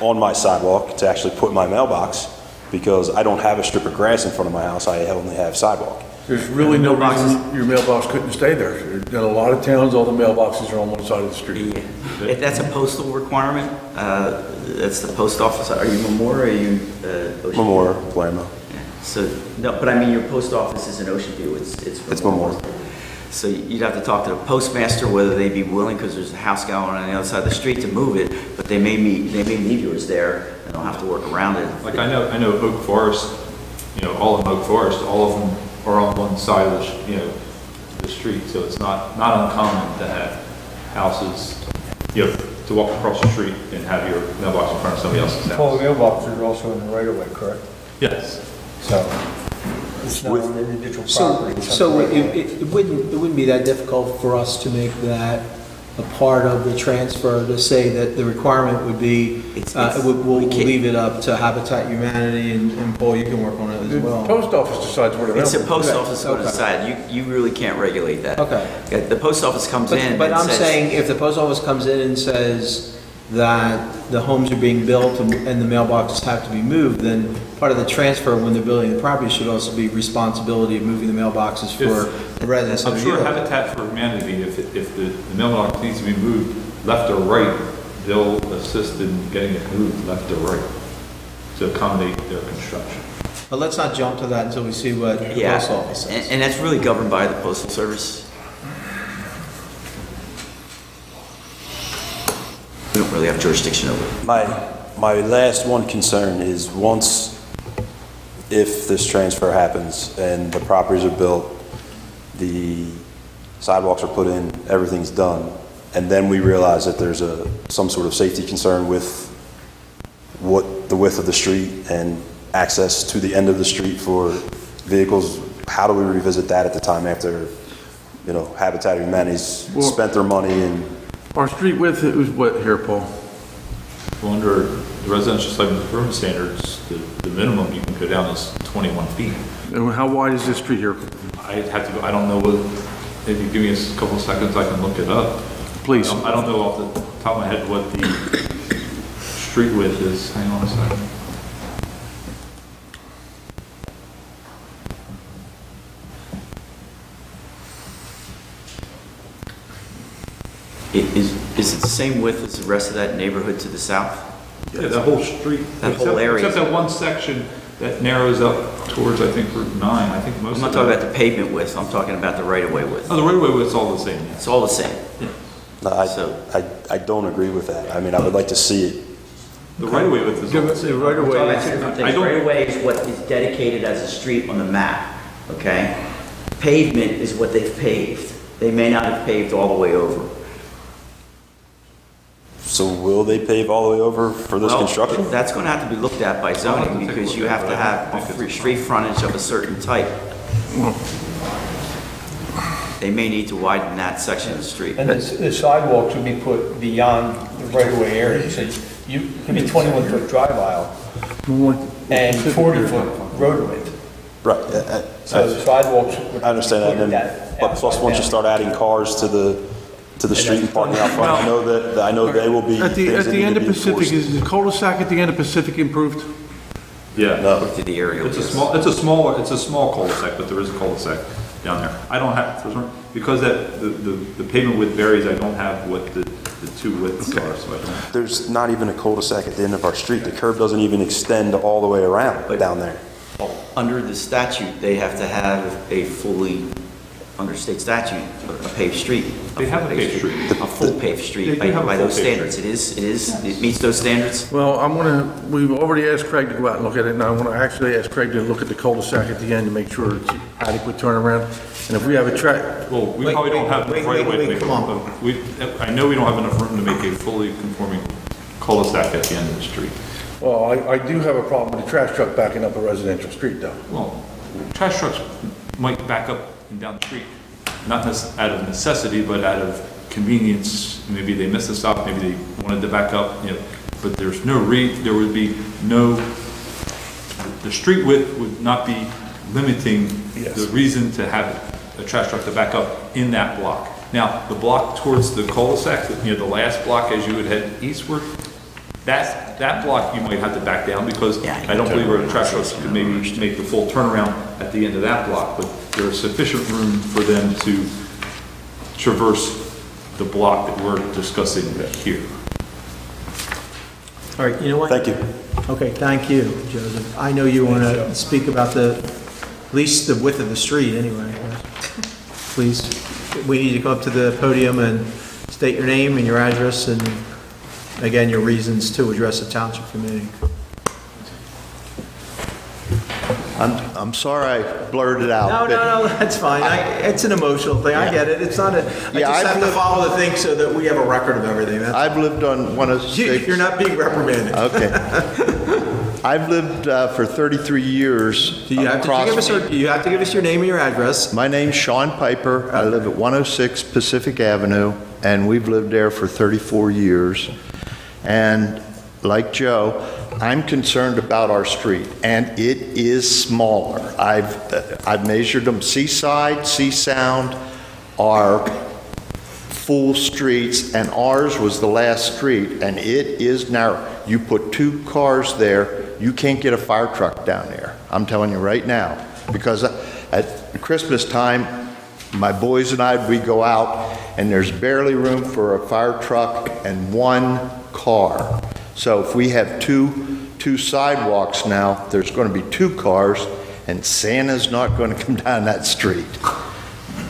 on my sidewalk to actually put my mailbox, because I don't have a strip of grass in front of my house, I only have sidewalk. There's really no reason your mailbox couldn't stay there. In a lot of towns, all the mailboxes are on one side of the street. If that's a postal requirement, that's the post office. Are you Memorial or are you Ocean? Memorial, Palermo. Yeah. So, no, but I mean, your post office is in Ocean View. It's Memorial. So you'd have to talk to the postmaster whether they'd be willing, because there's a house going on the other side of the street, to move it, but they may leave yours there and they'll have to work around it. Like I know Oak Forest, all of Oak Forest, all of them are on one side of the the street, so it's not uncommon to have houses, to walk across the street and have your mailbox in front of somebody else's All house. the mailboxes are also in the right of way, correct? Yes. So it's not an individual So, property. so it wouldn't be that difficult for us to make that a part of the transfer, to say that the requirement would be, we'll leave it up to Habitat Humanity, and Paul, you can work on it as The well. post office decides where the It's the mailbox post Okay, office going to okay. decide. You really can't regulate that. Okay. Yeah, the post office comes in But and I'm says- saying, if the post office comes in and says that the homes are being built and the mailboxes have to be moved, then part of the transfer when they're building the property should also be responsibility of moving the mailboxes for the residents of I'm the sure unit. Habitat for Humanity, if the mailbox needs to be moved left or right, they'll assist in getting it moved left or right to accommodate their construction. But let's not jump to that until we see what the Yeah, post office says. and that's really governed by the Postal Service. We don't really have jurisdiction over it. My last one concern is if this transfer happens and the properties are built, the sidewalks are put in, everything's done, and then we realize that there's some sort of safety concern with the width of the street and access to the end of the street for vehicles, how do we revisit that at the time after, Habitat Humanity's spent their money and Our street width is what here, Paul? Well, under the residential site improvement standards, the minimum you can go down is 21 feet. And how wide is this street here? I don't know if you give me a couple of seconds, I can look it up. Please. I don't know off the top of my head what the street width is. Hang on a second. Is it the same width as the rest of that neighborhood to the south? Yeah, that whole street. That whole area. Except that one section that narrows up towards, I think, Route 9. I think most I'm not of talking that. about the pavement width, I'm talking about the right-of-way width. Oh, the right-of-way width's all the same, yes. It's all the same. I don't agree with that. I mean, I would like to see it. The right-of-way width is all the same. Right We're talking away. about two different I things. don't- Right-of-way is what is dedicated as a street on the map, okay? Pavement is what they've paved. They may not have paved all the way over. So will they pave all the way over for this Well, construction? that's going to have to be looked at by zoning because you have to have a street frontage of a certain type. They may need to widen that section of the street. And the sidewalks would be put beyond the right of way area. So you could be 21-foot drive aisle and 40-foot road width. Right. So the sidewalks would. I understand that, and then, but plus, once you start adding cars to the street and parking out front, I know they will be. At the things that need end to of be Pacific, enforced. is the cul-de-sac at the end of Pacific improved? Yeah. No. To the aerial. It's a yes. small cul-de-sac, but there is a cul-de-sac down there. I don't have, because the pavement width varies, I don't have what the two widths are, so I don't. There's not even a cul-de-sac at the end of our street. The curb doesn't even extend all the way around down there. Under the statute, they have to have a fully, under state statute, a paved street. They have a paved street. A full paved street They do have a by full those paved standards. It meets those standards? Well, we've already asked Craig to go out and look at it, and I want to actually ask Craig to look at the cul-de-sac at the end to make sure it's adequate turnaround. And if we have a track, Well, we probably don't have enough right away to make. come on. I know we don't have enough room to make a fully conforming cul-de-sac at the end of the street. well, I do have a problem with the trash truck backing up a residential street, though. Well, trash trucks might back up and down the street, not out of necessity, but out of convenience. Maybe they missed a stop, maybe they wanted to back up, but there would be no, the street width would not be limiting the reason to have a trash truck to back up in that block. Now, the block towards the cul-de-sac, the last block as you would head eastward, that block you might have to back down because I don't believe our trash trucks could maybe make the full turnaround at the end of that block, but there's sufficient room for them to traverse the block that we're discussing here. All right, you know what? Thank you. Okay, thank you, Joseph. I know you want to speak about at least the width of the street anyway. Please, we need to come up to the podium and state your name and your address and, again, your reasons to address the Township Committee. I'm sorry I blurted out. No, but no, no, that's fine. It's an emotional thing. I get it. It's not a, I Yeah, just I've have to lived- follow the thing so that we have a record of everything. That's, I've lived on 106. you're not being reprimanded. Okay. I've lived for 33 years Do you have to across. give us, you have to give us your name and your address. My name's Sean Piper. I live at 106 Pacific Avenue, and we've lived there for 34 years. And like Joe, I'm concerned about our street, and it is smaller. I've measured them. Seaside, Sea Sound are full streets, and ours was the last street, and it is narrow. You put 2 cars there, you can't get a fire truck down there. I'm telling you right now, because at Christmas time, my boys and I, we go out, and there's barely room for a fire truck and 1 car. So if we have two sidewalks now, there's going to be 2 cars, and Santa's not going to come down that street.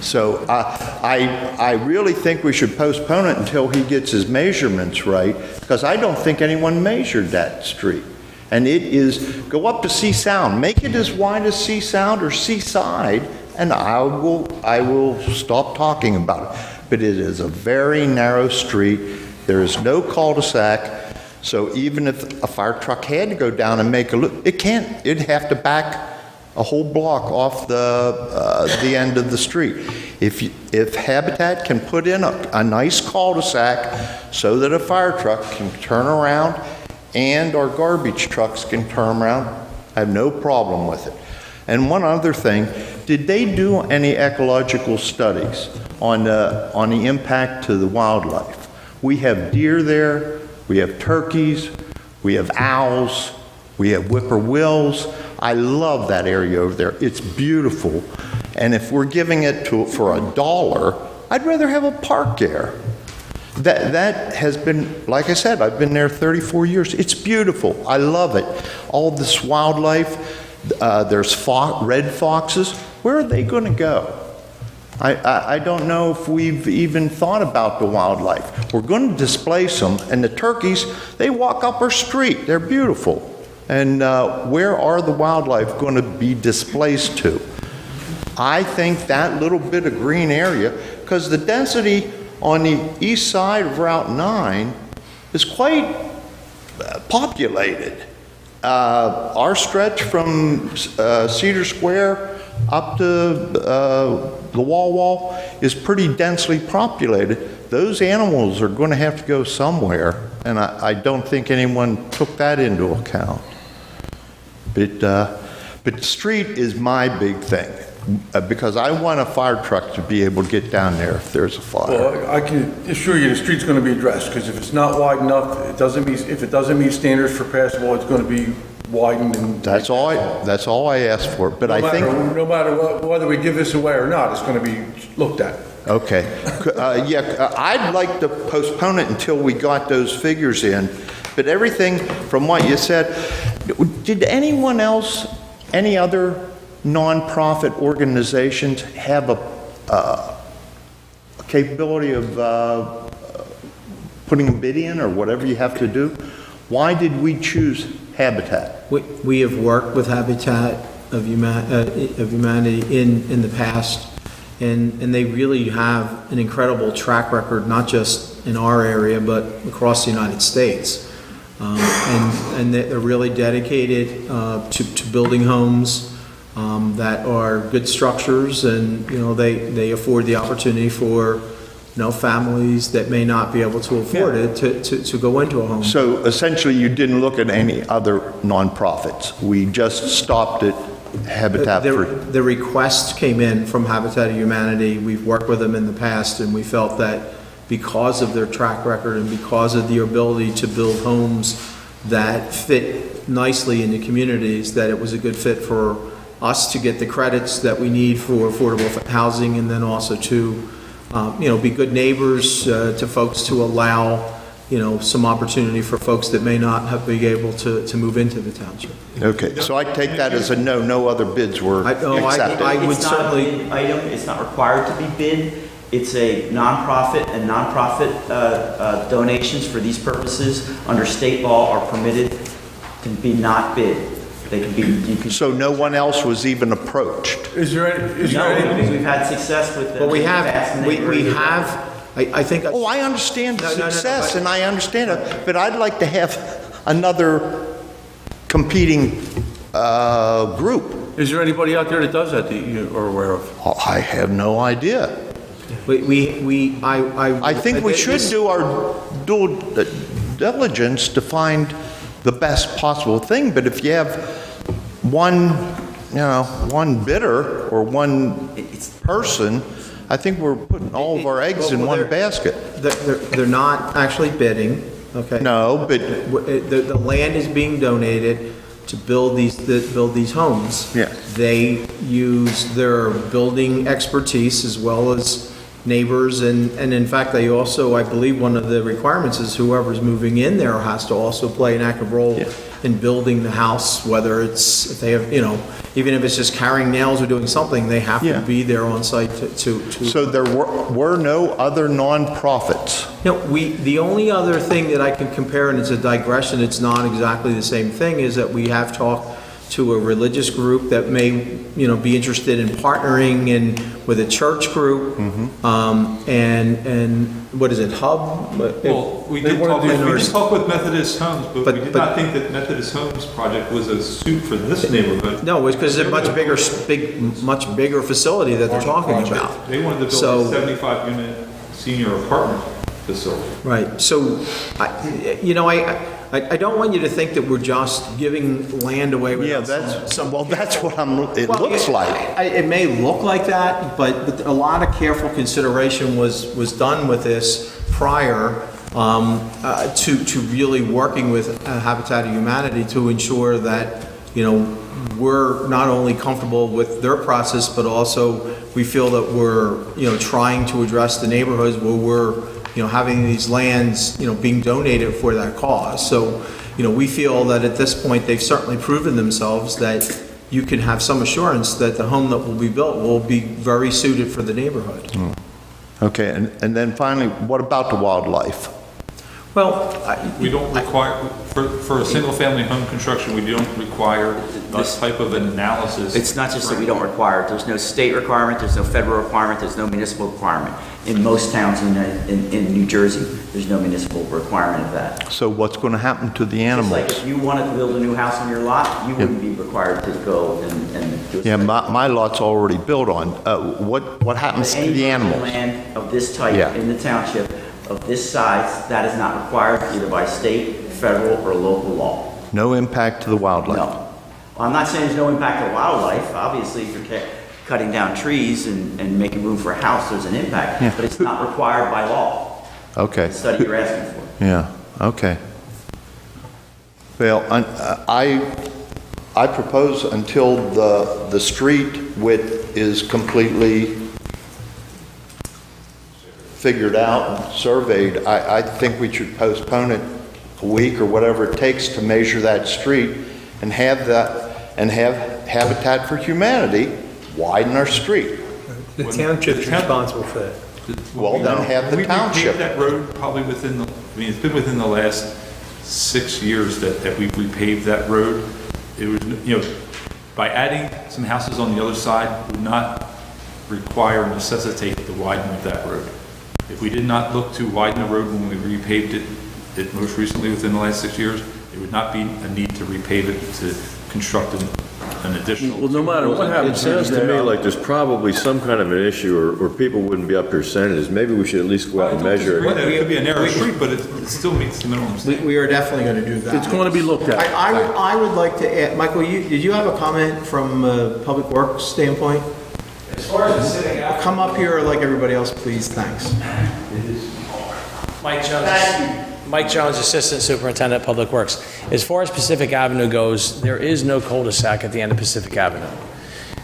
So I really think we should postpone it until he gets his measurements right, because I don't think anyone measured that street. And it is, go up to Sea Sound, make it as wide as Sea Sound or Seaside, and I will stop talking about it. But it is a very narrow street. There is no cul-de-sac. So even if a fire truck had to go down and make a loop, it can't. It'd have to back a whole block off the end of the street. If Habitat can put in a nice cul-de-sac so that a fire truck can turn around and our garbage trucks can turn around, I have no problem with it. And one other thing, did they do any ecological studies on the impact to the wildlife? We have deer there, we have turkeys, we have owls, we have whippoorwills. I love that area over there. It's beautiful. And if we're giving it for $1, I'd rather have a park there. That has been, like I said, I've been there 34 years. It's beautiful. I love it. All this wildlife, there's red foxes. Where are they going to go? I don't know if we've even thought about the wildlife. We're going to displace them, and the turkeys, they walk up our street. They're beautiful. And where are the wildlife going to be displaced to? I think that little bit of green area, because the density on the east side of Route 9 is quite populated. Our stretch from Cedar Square up to the Wall is pretty densely populated. Those animals are going to have to go somewhere, and I don't think anyone took that into account. But the street is my big thing, because I want a fire truck to be able to get down there if there's a fire. Well, I can assure you the street's going to be addressed, because if it's not wide enough, if it doesn't meet standards for passable, it's going to be widened and... That's all I asked for, but I think... No matter whether we give this away or not, it's going to be looked at. Okay. I'd like to postpone it until we got those figures in, but everything from what you said, did anyone else, any other nonprofit organizations have a capability of putting a bid in or whatever you have to do? Why did we choose Habitat? We have worked with Habitat of Humanity in the past, and they really have an incredible track record, not just in our area, but across the United States. And they're really dedicated to building homes that are good structures, and they afford the opportunity for families that may not be able to afford it to go into a home. So essentially, you didn't look at any other nonprofits. We just stopped at Habitat for... The request came in from Habitat of Humanity. We've worked with them in the past, and we felt that because of their track record and because of the ability to build homes that fit nicely in the communities, that it was a good fit for us to get the credits that we need for affordable housing, and then also to be good neighbors to folks, to allow some opportunity for folks that may not have been able to move into the township. Okay, so I take that as a no other bids were accepted. I would It's not a certainly... bid item, it's not required to be bid. It's a nonprofit, and nonprofit donations for these purposes under state law are permitted to be not bid. They can be, you can. So no one else was even approached? Is there any, No, because we've had success with them. But we Fast have, and we they we really- have, I think. Oh, I understand No, no, no, success, but- and I understand it, but I'd like to have another competing group. is there anybody out there that does that you are aware of? Oh, I have no idea. I think we should do our due diligence to find the best possible thing, but if you have one bidder or one person, I think we're putting all of our eggs in one basket. They're not actually bidding, okay? No, but, The land is being donated to build these homes. Yeah. They use their building expertise as well as neighbors, and in fact, they also, I believe, one of the requirements is whoever's moving in there has to also play an active role in building the house, whether it's, if they have, even if it's just carrying nails or doing something, they have to Yeah. be there on site to. so there were no other nonprofits. The only other thing that I can compare, and it's a digression, it's not exactly the same thing, is that we have talked to a religious group that may, be interested in partnering with a church group. And what is it, Hub? Well, we did talk with Methodist Homes, but we did not think that Methodist Homes project was a suit for this neighborhood. No, it's because it's a much bigger facility that they're talking about. They wanted to build So- a 75-unit senior apartment facility. Right, so, I don't want you to think that we're just giving land away Yeah, without some. that's what it Well, looks like. It may look like that, but a lot of careful consideration was done with this prior to really working with Habitat of Humanity to ensure that, we're not only comfortable with their process, but also we feel that we're, trying to address the neighborhoods where we're, having these lands, being donated for that cause. So, we feel that at this point, they've certainly proven themselves that you can have some assurance that the home that will be built will be very suited for the neighborhood. Okay, and then finally, what about the wildlife? Well, We don't require, for a single-family home construction, we don't require this type of an analysis. It's not just that we don't require it. There's no state requirement, there's no federal requirement, there's no municipal requirement. In most towns in New Jersey, there's no municipal requirement of that. So what's going to happen to the Just animals? like if you wanted to build a new house on your lot, you wouldn't be required to go and do it. Yeah, my lot's already built on. What happens to the animals? Any land of this type Yeah. in the township, of this size, that is not required either by state, federal, or local law. No impact to the wildlife? No. Well, I'm not saying there's no impact to wildlife. Obviously, if you're cutting down trees and making room for a house, there's an impact. Yeah. But it's not required by law, Okay. the study you're asking for. Yeah, okay. Well, I propose until the street width is completely figured out and surveyed, I think we should postpone it a week or whatever it takes to measure that street and have Habitat for Humanity widen our street. The township's responsible for that. Well, then have the We township. repaved that road probably it's been within the last 6 years that we've repaved that road. It was, by adding some houses on the other side would not require or necessitate the widening of that road. If we did not look to widen the road when we repaved it most recently within the last 6 years, it would not be a need to repave it to construct an additional. Well, no matter what It happens. sounds to me like there's probably some kind of an issue, or people wouldn't be up here saying it, is maybe we should at least go out and measure it. It could be a narrow street, but it still meets the minimum standard. we are definitely going to do that. It's going to be looked at. I would like to add, Michael, did you have a comment from a Public Works standpoint? As far as the sitting out, Come up here like everybody else, please, thanks. Mike Jones, Assistant Superintendent, Public Works. As far as Pacific Avenue goes, there is no cul-de-sac at the end of Pacific Avenue.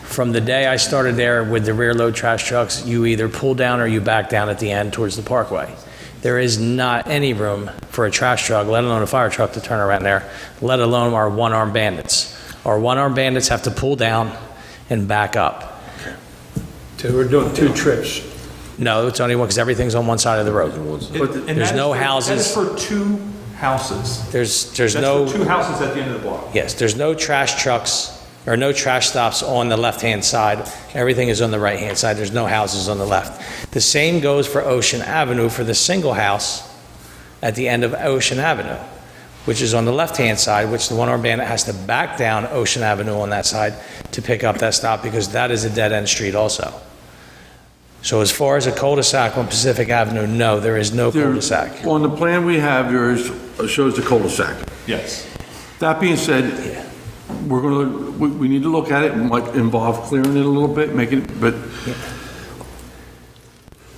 From the day I started there with the rear load trash trucks, you either pull down or you back down at the end towards the parkway. There is not any room for a trash truck, let alone a fire truck, to turn around there, let alone our one-armed bandits. Our one-armed bandits have to pull down and back up. So we're doing 2 trips. No, it's only one, because everything's on one side of the road. There's no houses. That is for 2 houses. There's That's no, for two houses at the end of the block. yes, there's no trash trucks or no trash stops on the left-hand side. Everything is on the right-hand side. There's no houses on the left. The same goes for Ocean Avenue for the single house at the end of Ocean Avenue, which is on the left-hand side, which the one-armed bandit has to back down Ocean Avenue on that side to pick up that stop because that is a dead-end street also. So as far as a cul-de-sac on Pacific Avenue, no, there is no cul-de-sac. On the plan we have, shows the cul-de-sac. Yes. That being said, we need to look at it. It might involve clearing it a little bit, making it, but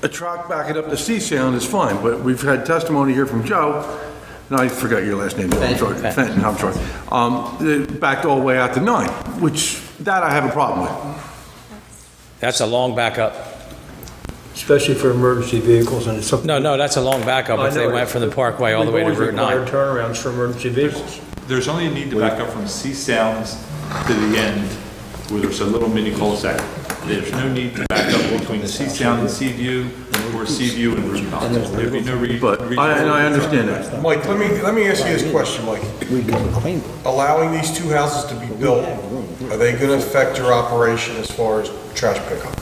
a truck backing up the C-sound is fine, but we've had testimony here from Joe, and I forgot your last name. I'm sorry. Fenton, I'm sorry. It backed all the way out to 9, which that I have a problem with. That's a long backup. Especially for emergency vehicles and it's something. No, that's a long backup if they went from the Parkway all the way to Route 9. We've always required turnarounds for emergency vehicles. There's only a need to back up from C-Sounds to the end where there's a little mini cul-de-sac. There's no need to back up between C-Sound and Seaview or Seaview and Route 9. There'd be no reason. But I understand that. Mike, let me ask you this question, Mike. Allowing these two houses to be built, are they going to affect your operation as far as trash pickup?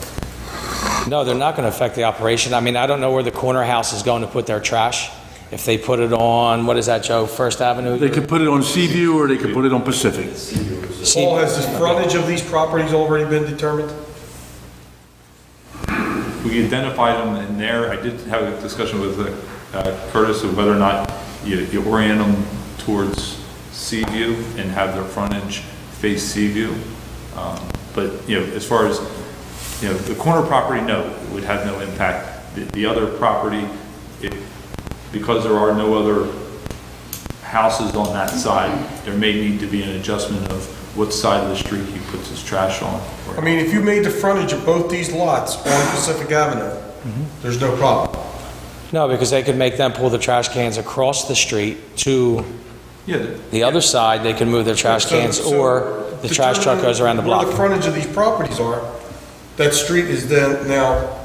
No, they're not going to affect the operation. I mean, I don't know where the corner house is going to put their trash. If they put it on, what is that, Joe, First Avenue? They could put it on Seaview or they could put it on Pacific. Paul, has the frontage of these properties already been determined? We identified them in there. I did have a discussion with Curtis of whether or not you orient them towards Seaview and have their frontage face Seaview. But, as far as, the corner property, no, it would have no impact. The other property, because there are no other houses on that side, there may need to be an adjustment of what side of the street he puts his trash on. I mean, if you made the frontage of both these lots on Pacific Avenue, there's no problem. No, because they could make them pull the trash cans across the street to the other side. They can move their trash cans, or the trash truck goes around the block. Where the frontage of these properties are, that street is then now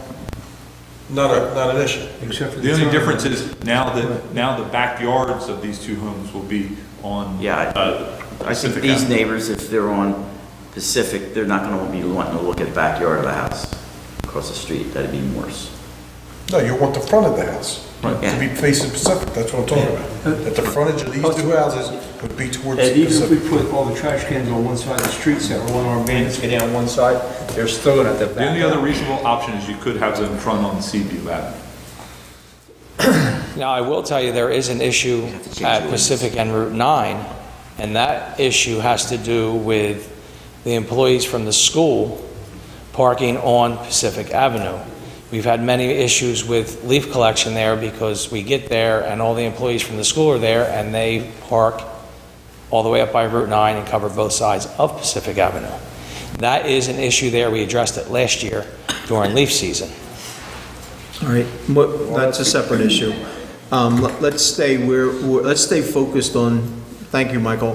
not an issue. Except for The only difference is now the backyards of these two homes will be on I think Pacific these Avenue. neighbors, if they're on Pacific, they're not gonna be wanting to look at the backyard of the house across the street. That'd be worse. No, you want the front of the house Yeah. to be facing Pacific, that's what I'm talking about. That the frontage of these two houses would be towards And even if we Pacific. put all the trash cans on one side of the street, so one-armed bandits get down one side, they're still gonna have to The back only up. other reasonable option is you could have them front on Seaview Avenue. Now, I will tell you, there is an issue at Pacific and Route 9, and that issue has to do with the employees from the school parking on Pacific Avenue. We've had many issues with leaf collection there because we get there and all the employees from the school are there and they park all the way up by Route 9 and cover both sides of Pacific Avenue. That is an issue there. We addressed it last year during leaf season. All right, that's a separate issue. Let's stay focused on, thank you, Michael.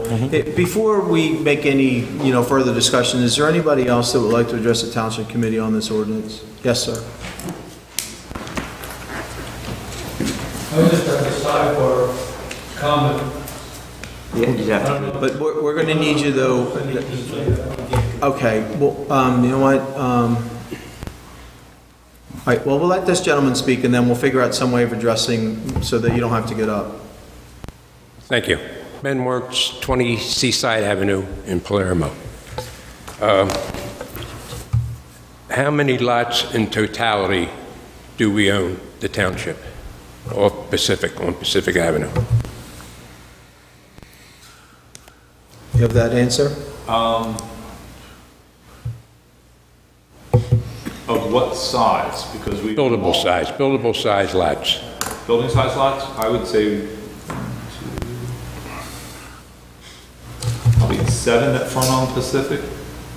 Before we make any, further discussion, is there anybody else that would like to address the Township Committee on this ordinance? Yes, sir. I was just at the sidebar comment. Yeah, you'd have to. But we're gonna need you though. Okay, well, you know what? All right, well, we'll let this gentleman speak and then we'll figure out some way of addressing so that you don't have to get up. Thank you. Ben Works, 20 Seaside Avenue in Palermo. How many lots in totality do we own, the township, on Pacific Avenue? You have that answer? Of what size? Because we... Buildable size lots. Building size lots, I would say probably 7 that front on Pacific,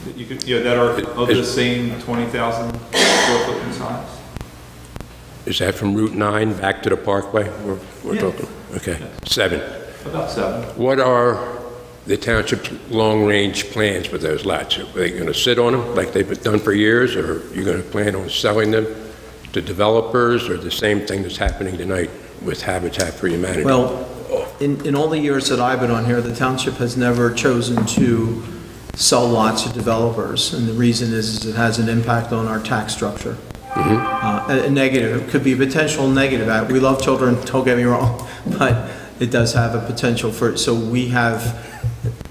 that you could, that are of the same 20,000 square foot in size. Is that from Route 9 back to the Parkway? We're talking, okay, 7. About 7. What are the township's long-range plans with those lots? Are they going to sit on them like they've done for years, or are you going to plan on selling them to developers, or the same thing that's happening tonight with Habitat for Humanity? Well, in all the years that I've been on here, the township has never chosen to sell lots to developers, and the reason is it has an impact on our tax structure. A negative, it could be a potential negative. We love children, don't get me wrong, but it does have a potential for, so we have,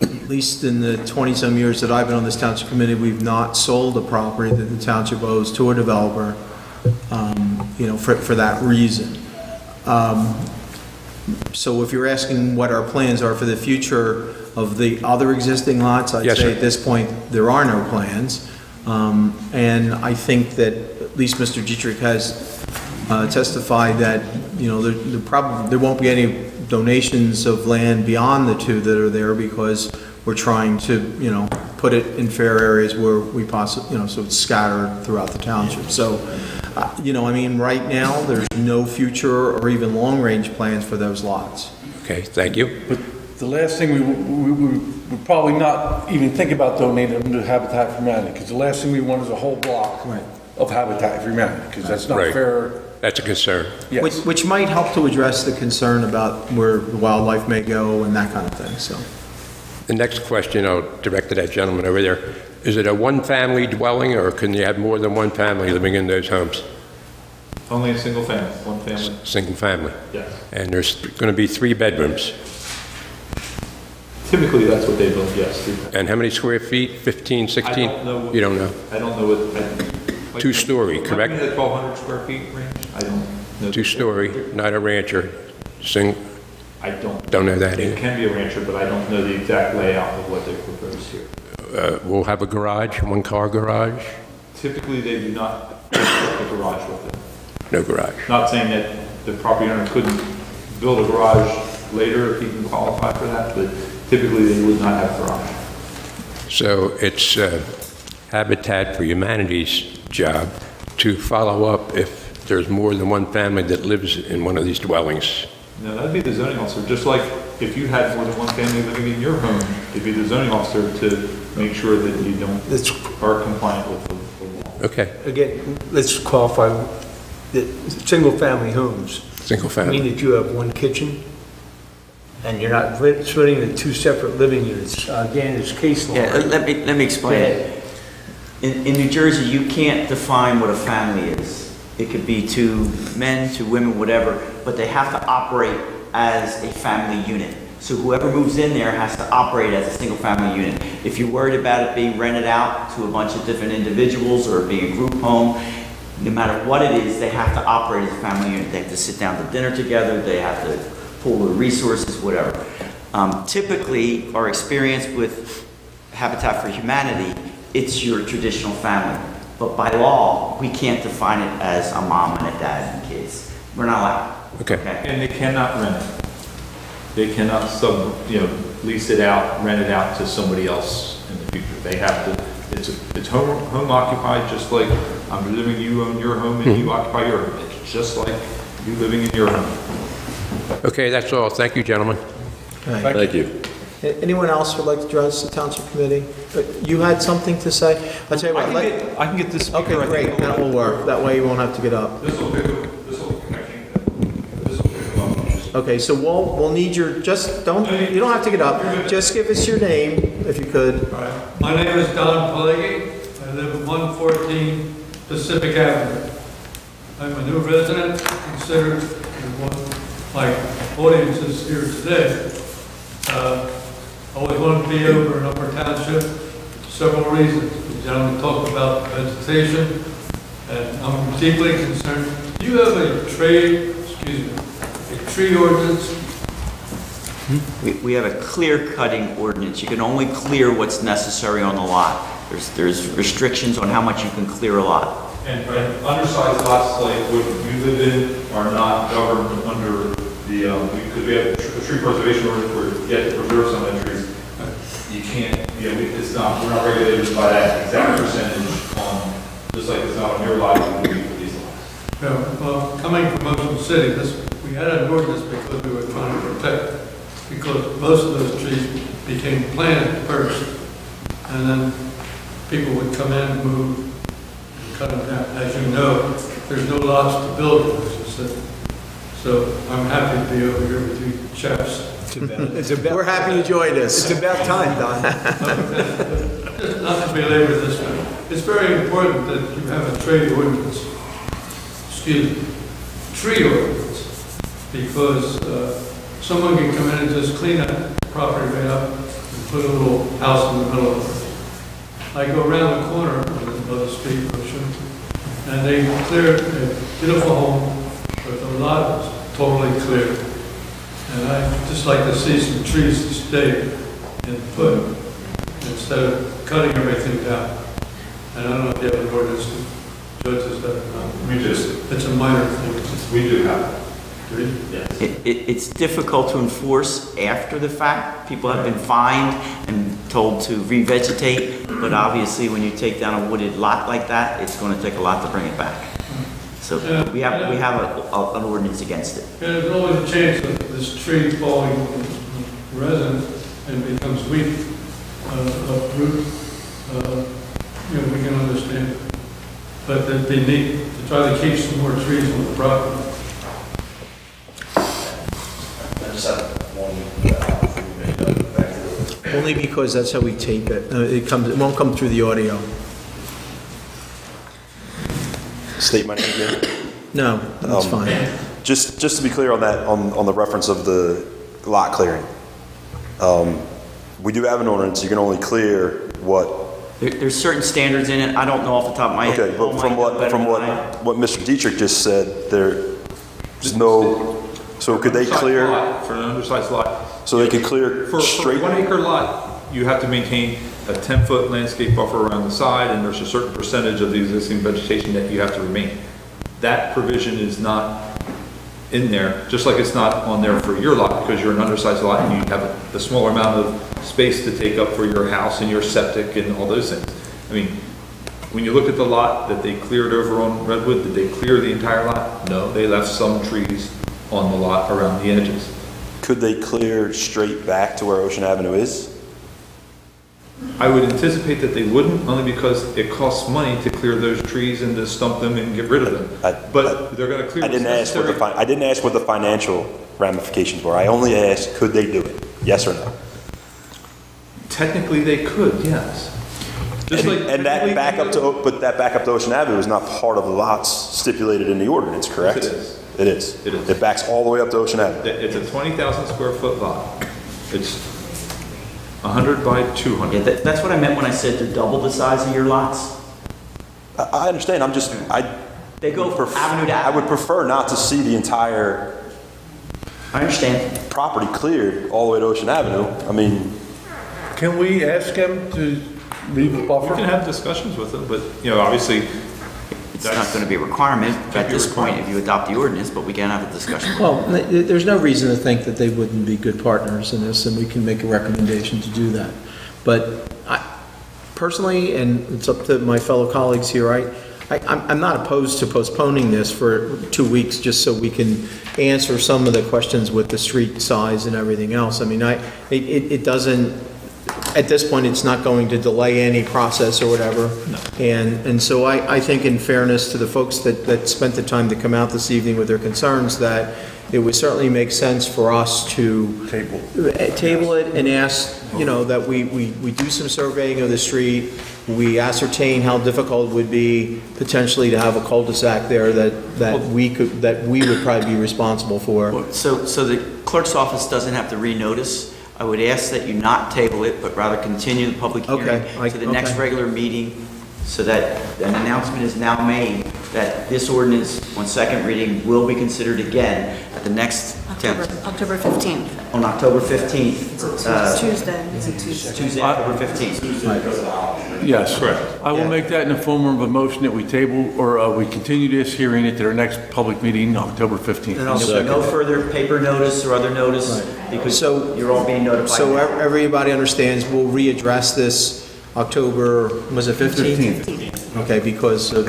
at least in the 20-some years that I've been on this township committee, we've not sold a property that the township owes to a developer, for that reason. So if you're asking what our plans are for the future of the other existing lots, I'd Yes, say sir. at this point, there are no plans. And I think that at least Mr. Dietrich has testified that, there won't be any donations of land beyond the two that are there because we're trying to, put it in fair areas where we possibly, so it's scattered throughout the township. So, right now, there's no future or even long-range plans for those lots. Okay, thank you. But the last thing we would probably not even think about donating them to Habitat for Humanity, because the last thing we want is a whole block of Habitat for Humanity, because that's not Right. fair. That's a concern. Yes. Which might help to address the concern about where the wildlife may go and that kind of thing, so. The next question I'll direct to that gentleman over there. Is it a one-family dwelling, or can you have more than one family living in those homes? Only a single family, one family. Single family? Yes. And there's going to be 3 bedrooms? Typically, that's what they build, yes. And how many square feet? 15, 16? I don't know. You don't know? I don't know what. 2-story, correct? Maybe the 1,200 square feet range? I don't know. 2-story, not a rancher. I don't. Don't know that It either. can be a rancher, but I don't know the exact layout of what they proposed here. We'll have a garage, one-car garage? Typically, they do not construct a garage with it. No garage. Not saying that the property owner couldn't build a garage later if he can qualify for that, but typically they would not have a garage. So it's Habitat for Humanity's job to follow up if there's more than one family that lives in one of these dwellings. No, that'd be the zoning officer, just like if you had more than one family living in your home, it'd be the zoning officer to make sure that you are compliant with the law. Okay, Again, let's qualify that single-family homes single family. mean that you have one kitchen, and you're not splitting the 2 separate living units. Again, it's case law. Yeah, let me explain it. In New Jersey, you can't define what a family is. It could be 2 men, 2 women, whatever, but they have to operate as a family unit. So whoever moves in there has to operate as a single family unit. If you're worried about it being rented out to a bunch of different individuals or being a group home, no matter what it is, they have to operate as a family unit. They have to sit down to dinner together, they have to pool their resources, whatever. Typically, our experience with Habitat for Humanity, it's your traditional family. But by law, we can't define it as a mom and a dad and kids. We're not allowed. Okay. And they cannot rent it. They cannot lease it out, rent it out to somebody else in the future. They have to, it's home occupied, just like I'm living, you own your home and you occupy your home. It's just like you living in your home. Okay, that's all. Thank you, gentlemen. Thank you. Anyone else would like to address the township committee? You had something to say? I'll tell you what, I can get this speaker. okay, great, that will work. That way you won't have to get up. This will pick up. Okay, so we'll need your, you don't have to get up. Just give us your name, if you could. My name is Don Pelleggi. I live at 114 Pacific Avenue. I'm a new resident, considered one of my audiences here today. Always wanted to be over in Upper Township for several reasons. The gentleman talked about vegetation, and I'm deeply concerned. Do you have a tree ordinance? We have a clear cutting ordinance. You can only clear what's necessary on the lot. There's restrictions on how much you can clear a lot. And undersized lots like what you live in are not governed under the, because we have a tree preservation ordinance where you have to preserve some of the trees. You can't, we're not regulated by that exact percentage on, just like it's not on your lot, it would be for these lots. Well, coming from Ocean City, we had an ordinance because we were trying to protect, because most of those trees became planted first, and then people would come in and move, and cut them down. As you know, there's no lots to build in Ocean City. So I'm happy to be over here with you chaps We're happy you joined us. It's about time, Don. Not to belabor this one, it's very important that you have a tree ordinance, tree ordinance, because someone can come in and just clean that property right up and put a little house in the middle of it. I go around the corner of the street, and they cleared a beautiful home with a lot that's totally clear. And I'd just like to see some trees to stay and put, instead of cutting everything down. And I don't know if you have an ordinance that judges that or not. We just, It's a minor thing. we do have it. Do you? Yes. It's difficult to enforce after the fact. People have been fined and told to revegetate, but obviously when you take down a wooded lot like that, it's going to take a lot to bring it back. So we have an ordinance against it. Yeah, there's always a chance of this tree falling on the resident and becomes weak, uproot. We can understand. But it'd be neat to try to keep some more trees on the property. Only because that's how we tape it. It won't come through the audio. State my name again. No, that's fine. Just to be clear on that, on the reference of the lot clearing. We do have an ordinance, you can only clear what. There's certain standards in it. I don't know off the top of my head. Okay, but from what Mr. Dietrich just said, there's no, so could they clear? For an undersized lot. So they could clear For straight? a 1 acre lot, you have to maintain a 10-foot landscape buffer around the side, and there's a certain percentage of the existing vegetation that you have to remain. That provision is not in there, just like it's not on there for your lot, because you're an undersized lot and you have a smaller amount of space to take up for your house and your septic and all those things. I mean, when you look at the lot that they cleared over on Redwood, did they clear the entire lot? No, they left some trees on the lot around the edges. Could they clear straight back to where Ocean Avenue is? I would anticipate that they wouldn't, only because it costs money to clear those trees and to stump them and get rid of them. But they're gonna clear I what's didn't ask what necessary. I didn't ask what the financial ramifications were. I only asked, could they do it? Yes or no? Technically, they could, yes. Just like And that back up to Ocean Avenue is not part of the lots stipulated in the ordinance, correct? Yes, it is. It is. It is. It backs all the way up to Ocean Avenue. It's a 20,000 square foot lot. It's 100 by 200. Yeah, that's what I meant when I said to double the size of your lots. I understand. They go from avenue to I avenue. would prefer not to see the entire I understand. property cleared all the way to Ocean Avenue. I mean, Can we ask him to leave a We buffer? can have discussions with them, but, obviously, It's not going to be a requirement at this point if you adopt the ordinance, but we can have a discussion. Well, there's no reason to think that they wouldn't be good partners in this, and we can make a recommendation to do that. But personally, and it's up to my fellow colleagues here, I'm not opposed to postponing this for 2 weeks, just so we can answer some of the questions with the street size and everything else. I mean, it doesn't, at this point, it's not going to delay any process or whatever. No. And so I think in fairness to the folks that spent the time to come out this evening with their concerns, that it would certainly make sense for us to table it and ask, that we do some surveying of the street, we ascertain how difficult it would be potentially to have a cul-de-sac there that we would probably be responsible for. So the clerk's office doesn't have to renotice. I would ask that you not table it, but rather continue the public hearing Okay, to the next okay. regular meeting, so that an announcement is now made that this ordinance on second reading will be considered again at the next October 15th. on October 15th. Tuesday. Tuesday, October 15th. Yes. Correct. I will make that in the form of a motion that we table, or we continue this hearing at our next public meeting, October 15th. No further paper notice or other notice, because So- you're all being notified. So now. everybody understands, we'll readdress this October, was it 15th? Okay, because of,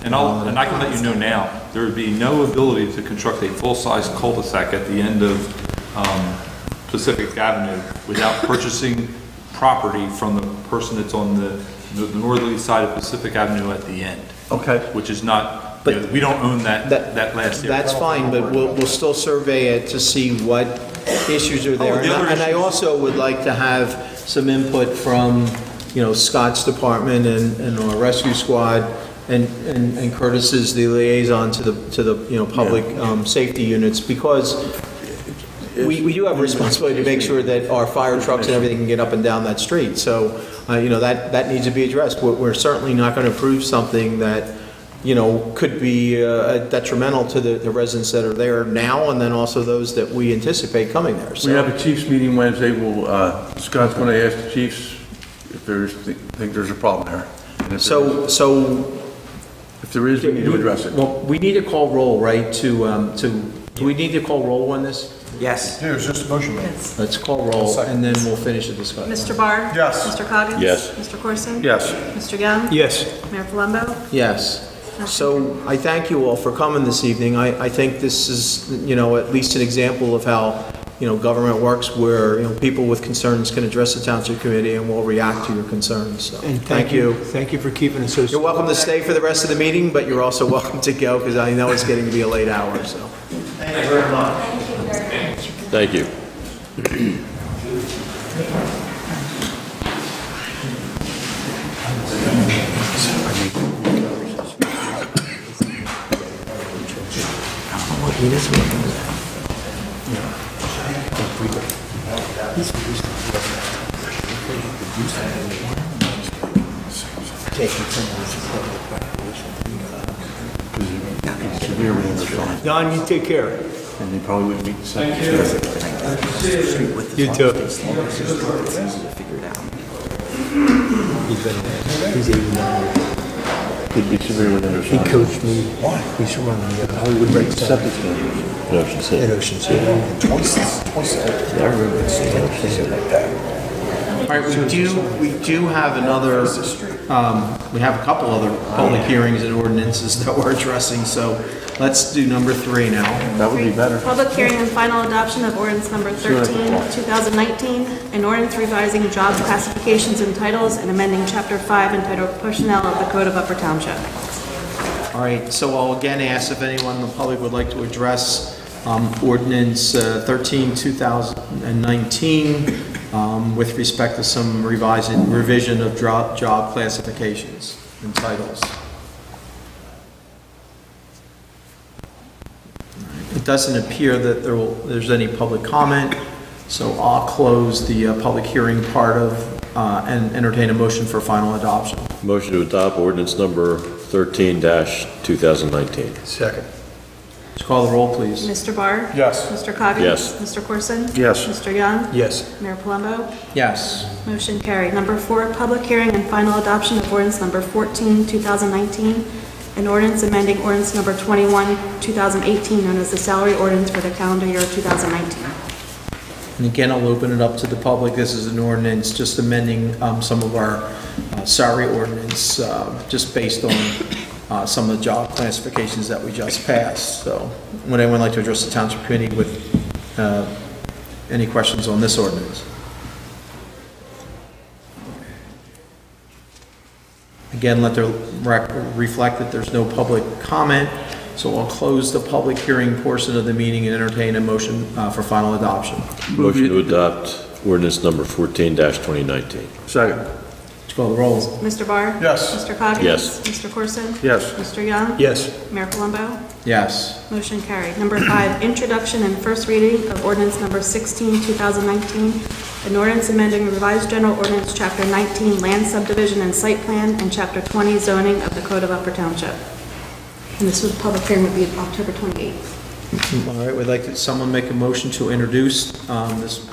and I can let you know now, there would be no ability to construct a full-size cul-de-sac at the end of Pacific Avenue without purchasing property from the person that's on the the northerly side of Pacific Avenue at the end, Okay. which is not, But- we don't own that last area. That's fine, but we'll still survey it to see what issues are there. the other And I issues- also would like to have some input from, Scott's department and our rescue squad, and Curtis is the liaison to the public safety units, because we do have a responsibility to make sure that our fire trucks and everything can get up and down that street. So, that needs to be addressed. We're certainly not going to approve something that, could be detrimental to the residents that are there now, and then also those that we anticipate coming there. We have a chiefs meeting Wednesday. Scott's going to ask the chiefs if think there's a problem there. And if there is, we need to address it. Well, we need to call roll, right, do we need to call roll on this? Yes. There's just a motion made. Let's call roll, and then we'll finish the discussion. Mr. Barr? Yes. Mr. Coggins? Yes. Mr. Corson? Yes. Mr. Young? Yes. Mayor Palumbo? Yes. So I thank you all for coming this evening. I think this is, at least an example of how, government works, where, people with concerns can address the Township Committee and will react to your concerns. So, And thank you. Thank you for keeping us so. You're welcome to stay for the rest of the meeting, but you're also welcome to go, because I know it's getting to be a late hour, so. Thank you very much. Thank you. Don, you take care. And they probably wouldn't meet the same. You too. He's 89. Could be severely He undersigned. coached me. He's from Hollywood Red Sox. Ocean City. In Ocean City. All right, we do have another, we have a couple other public hearings and ordinances that we're addressing, so let's do number 3 now. That would be better. Public hearing and final adoption of ordinance number 13, 2019, an ordinance revising job classifications and titles and amending Chapter 5 entitled Personnel of the Code of Upper Township. All right, so I'll again ask if anyone in the public would like to address ordinance 13, 2019, with respect to some revision of job classifications and titles. It doesn't appear that there's any public comment, so I'll close the public hearing part of, and entertain a motion for final adoption. Motion to adopt ordinance number 13-2019. Second. Let's call the roll, please. Mr. Barr? Yes. Mr. Coggins? Yes. Mr. Corson? Yes. Mr. Young? Yes. Mayor Palumbo? Yes. Motion carried. Number 4, public hearing and final adoption of ordinance number 14, 2019, an ordinance amending ordinance number 21, 2018, known as the salary ordinance for the calendar year 2019. And again, I'll open it up to the public. This is an ordinance just amending some of our salary ordinance, just based on some of the job classifications that we just passed. So would anyone like to address the Township Committee with any questions on this ordinance? Again, let the record reflect that there's no public comment, so I'll close the public hearing portion of the meeting and entertain a motion for final adoption. Motion to adopt ordinance number 14-2019. Second. Let's call the roll. Mr. Barr? Yes. Mr. Coggins? Yes. Mr. Corson? Yes. Mr. Young? Yes. Mayor Palumbo? Yes. Motion carried. Number 5, introduction and first reading of ordinance number 16, 2019, an ordinance amending revised general ordinance, Chapter 19, land subdivision and site plan, and Chapter 20, zoning of the Code of Upper Township. And this was, public hearing would be October 28th. All right, would like someone make a motion to introduce this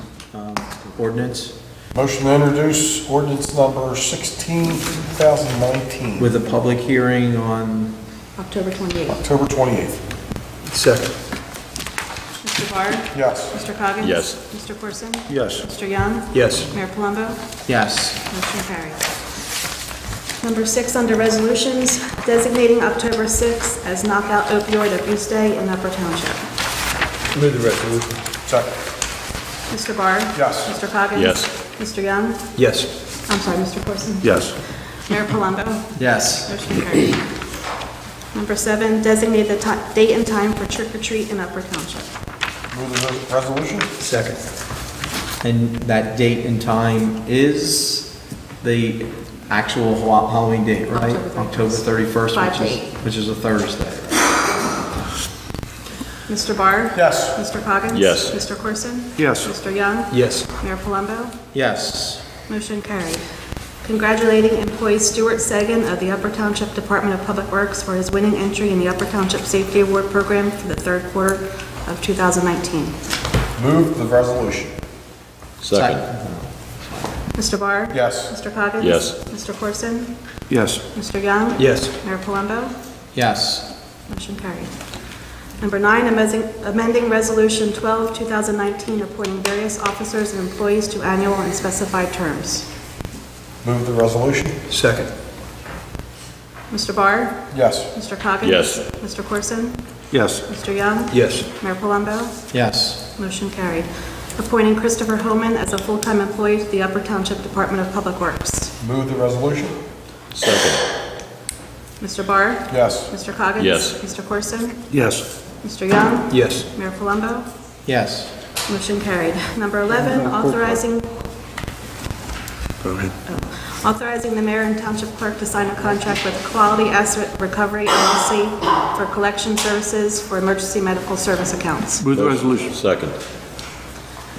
ordinance Motion to introduce ordinance number 16, 2019. with a public hearing on, October 28th. October 28th. Second. Mr. Barr? Yes. Mr. Coggins? Yes. Mr. Corson? Yes. Mr. Young? Yes. Mayor Palumbo? yes. Motion carried. Number 6, under resolutions, designating October 6th as Knockout Opioid Abuse Day in Upper Township. Move the resolution. Second. Mr. Barr? Yes. Mr. Coggins? Yes. Mr. Young? Yes. I'm sorry, Mr. Corson? Yes. Mayor Palumbo? Yes. Motion carried. Number 7, designate the date and time for trick or treat in Upper Township. Move the resolution? Second. And that date and time is the actual Halloween date, right? October 31st. October 31st, which is a Thursday. Mr. Barr? Yes. Mr. Coggins? Yes. Mr. Corson? Yes. Mr. Young? Yes. Mayor Palumbo? Yes. Motion carried. Congratulating employee Stuart Sagan of the Upper Township Department of Public Works for his winning entry in the Upper Township Safety Award Program for the third quarter of 2019. Move the resolution? Second. Mr. Barr? Yes. Mr. Coggins? Yes. Mr. Corson? Yes. Mr. Young? Yes. Mayor Palumbo? Yes. Motion carried. Number 9, amending Resolution 12, 2019, appointing various officers and employees to annual and specified terms. Move the resolution? Second. Mr. Barr? Yes. Mr. Coggins? Yes. Mr. Corson? Yes. Mr. Young? Yes. Mayor Palumbo? Yes. Motion carried. Appointing Christopher Homan as a full-time employee to the Upper Township Department of Public Works. Move the resolution? Second. Mr. Barr? Yes. Mr. Coggins? Yes. Mr. Corson? Yes. Mr. Young? Yes. Mayor Palumbo? Yes. Motion carried. Number 11, authorizing Go ahead. authorizing the mayor and township clerk to sign a contract with Quality Asset Recovery LLC for collection services for emergency medical service accounts. Move the resolution. Second.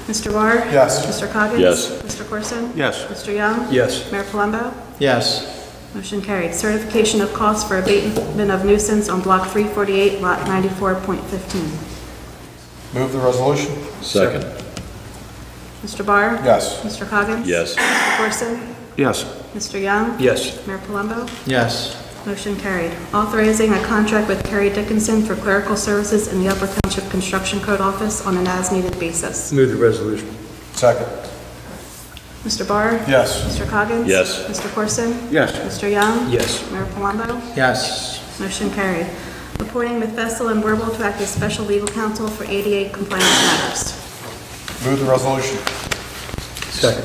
Mr. Barr? Yes. Mr. Coggins? Yes. Mr. Corson? Yes. Mr. Young? Yes. Mayor Palumbo? Yes. Motion carried. Certification of costs for abatement of nuisance on Block 348, Lot 94.15. Move the resolution? Second. Mr. Barr? Yes. Mr. Coggins? Yes. Mr. Corson? Yes. Mr. Young? Yes. Mayor Palumbo? Yes. Motion carried. Authorizing a contract with Kerry Dickinson for clerical services in the Upper Township Construction Code Office on an as-needed basis. Move the resolution. Second? Mr. Barr? Yes. Mr. Coggins? Yes. Mr. Corson? Yes. Mr. Young? Yes. Mayor Palumbo? Yes. Motion carried. Appointing Methesel and Werble to act as special legal counsel for ADA compliance matters. Move the resolution? Second.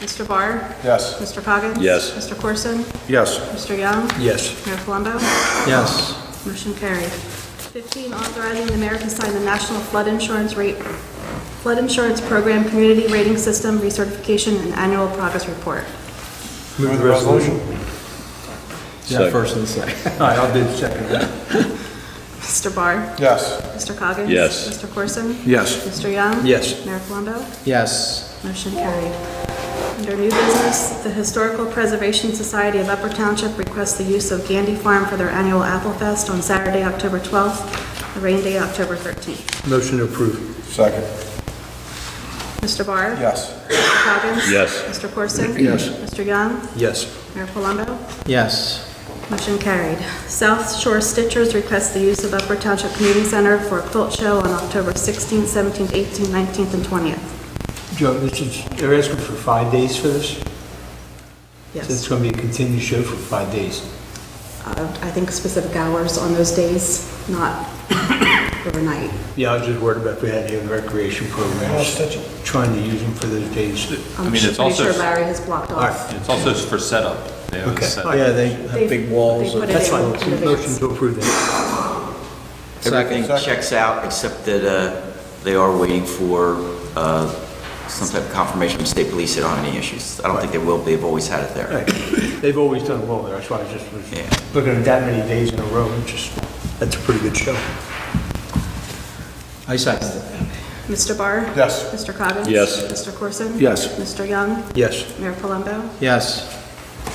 Mr. Barr? Yes. Mr. Coggins? Yes. Mr. Corson? Yes. Mr. Young? Yes. Mayor Palumbo? Yes. Motion carried. 15, authorizing the mayor to sign the National Flood Insurance Program Community Rating System Recertification and Annual Progress Report. Move the resolution? Yeah, Second. first and second. All right, I'll do the second. Mr. Barr? Yes. Mr. Coggins? Yes. Mr. Corson? Yes. Mr. Young? Yes. Mayor Palumbo? Yes. Motion carried. Under new business, the Historical Preservation Society of Upper Township requests the use of Gandy Farm for their annual Apple Fest on Saturday, October 12th, the rain day, October 13th. Motion to approve. Second? Mr. Barr? Yes. Mr. Coggins? Yes. Mr. Corson? Yes. Mr. Young? Yes. Mayor Palumbo? Yes. Motion carried. South Shore Stitchers request the use of Upper Township Community Center for a quilt show on October 16th, 17th, 18th, 19th, and 20th. Joe, they're asking for 5 days for this? So it's Yes. going to be a continued show for 5 days? I think specific hours on those days, not overnight. Yeah, I was just worried about if we had any recreation programs, trying to use them for those days. I'm mean, it's pretty also- sure Larry has blocked All off. right. It's also for setup. They have a Okay. setup. Yeah, they have big walls. They put it That's in fine. in advance. Motion to approve that. Everything checks out, except that they are waiting for some type of confirmation from state police that aren't any issues. I don't think they will be. They've always had it there. Right. They've always done well there. That's why I just was Yeah. looking at that many days in a row. That's a pretty good show. I second it. Mr. Barr? Yes. Mr. Coggins? Yes. Mr. Corson? Yes. Mr. Young? Yes. Mayor Palumbo? Yes.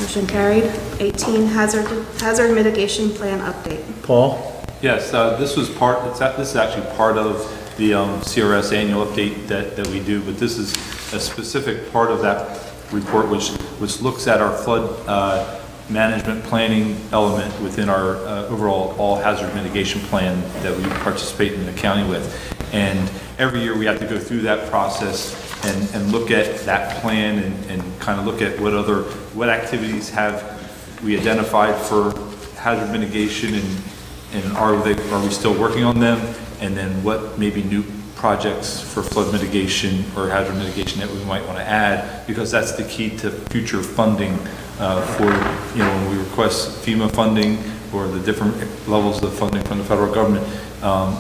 Motion carried. 18, hazard mitigation plan update. Paul? Yes, this was this is actually part of the CRS annual update that we do, but this is a specific part of that report which looks at our flood management planning element within our overall all hazard mitigation plan that we participate in the county with. And every year we have to go through that process and look at that plan and kind of look at what activities have we identified for hazard mitigation and are we still working on them? And then what maybe new projects for flood mitigation or hazard mitigation that we might want to add, because that's the key to future funding for, when we request FEMA funding or the different levels of funding from the federal government,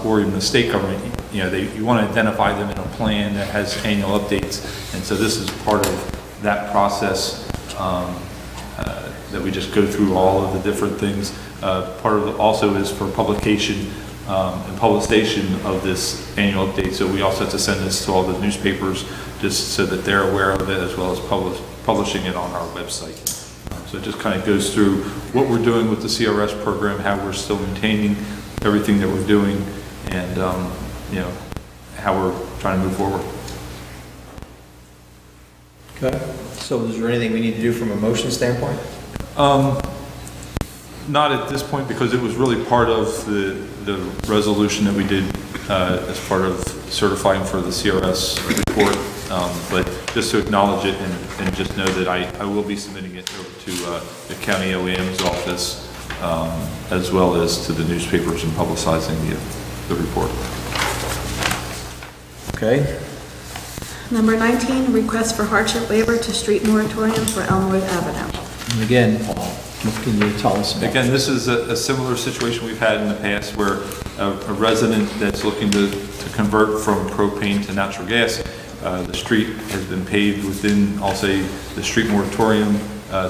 or even the state government, you want to identify them in a plan that has annual updates. And so this is part of that process, that we just go through all of the different things. Part of it also is for publication and publication of this annual update. So we also have to send this to all the newspapers just so that they're aware of it, as well as publishing it on our website. So it just kind of goes through what we're doing with the CRS program, how we're still maintaining everything that we're doing, and how we're trying to move forward. Okay. So is there anything we need to do from a motion standpoint? Not at this point, because it was really part of the resolution that we did as part of certifying for the CRS report. But just to acknowledge it and just know that I will be submitting it over to the county OEM's office, as well as to the newspapers, and publicizing the report. Okay. Number 19, request for hardship waiver to street moratorium for Elmwood Avenue. And again, Paul, what can you tell us about? Again, this is a similar situation we've had in the past, where a resident that's looking to convert from propane to natural gas, the street has been paved within, I'll say, the street moratorium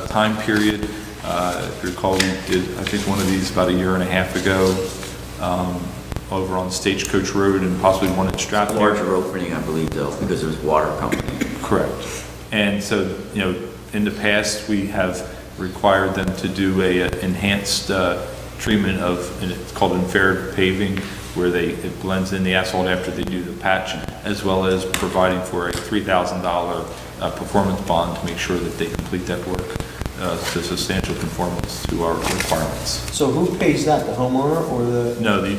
time period. If you recall, we did, I think, one of these about a year and a half ago, over on Stagecoach Road, and possibly one at Strathmore. Larger opening, I believe, though, because it was water company. Correct. And so, in the past, we have required them to do a enhanced treatment of, and it's called inferior paving, where it blends in the asphalt after they do the patch, as well as providing for a $3,000 performance bond to make sure that they complete that work to substantial conformance to our requirements. So who pays that, the homeowner or the? No, the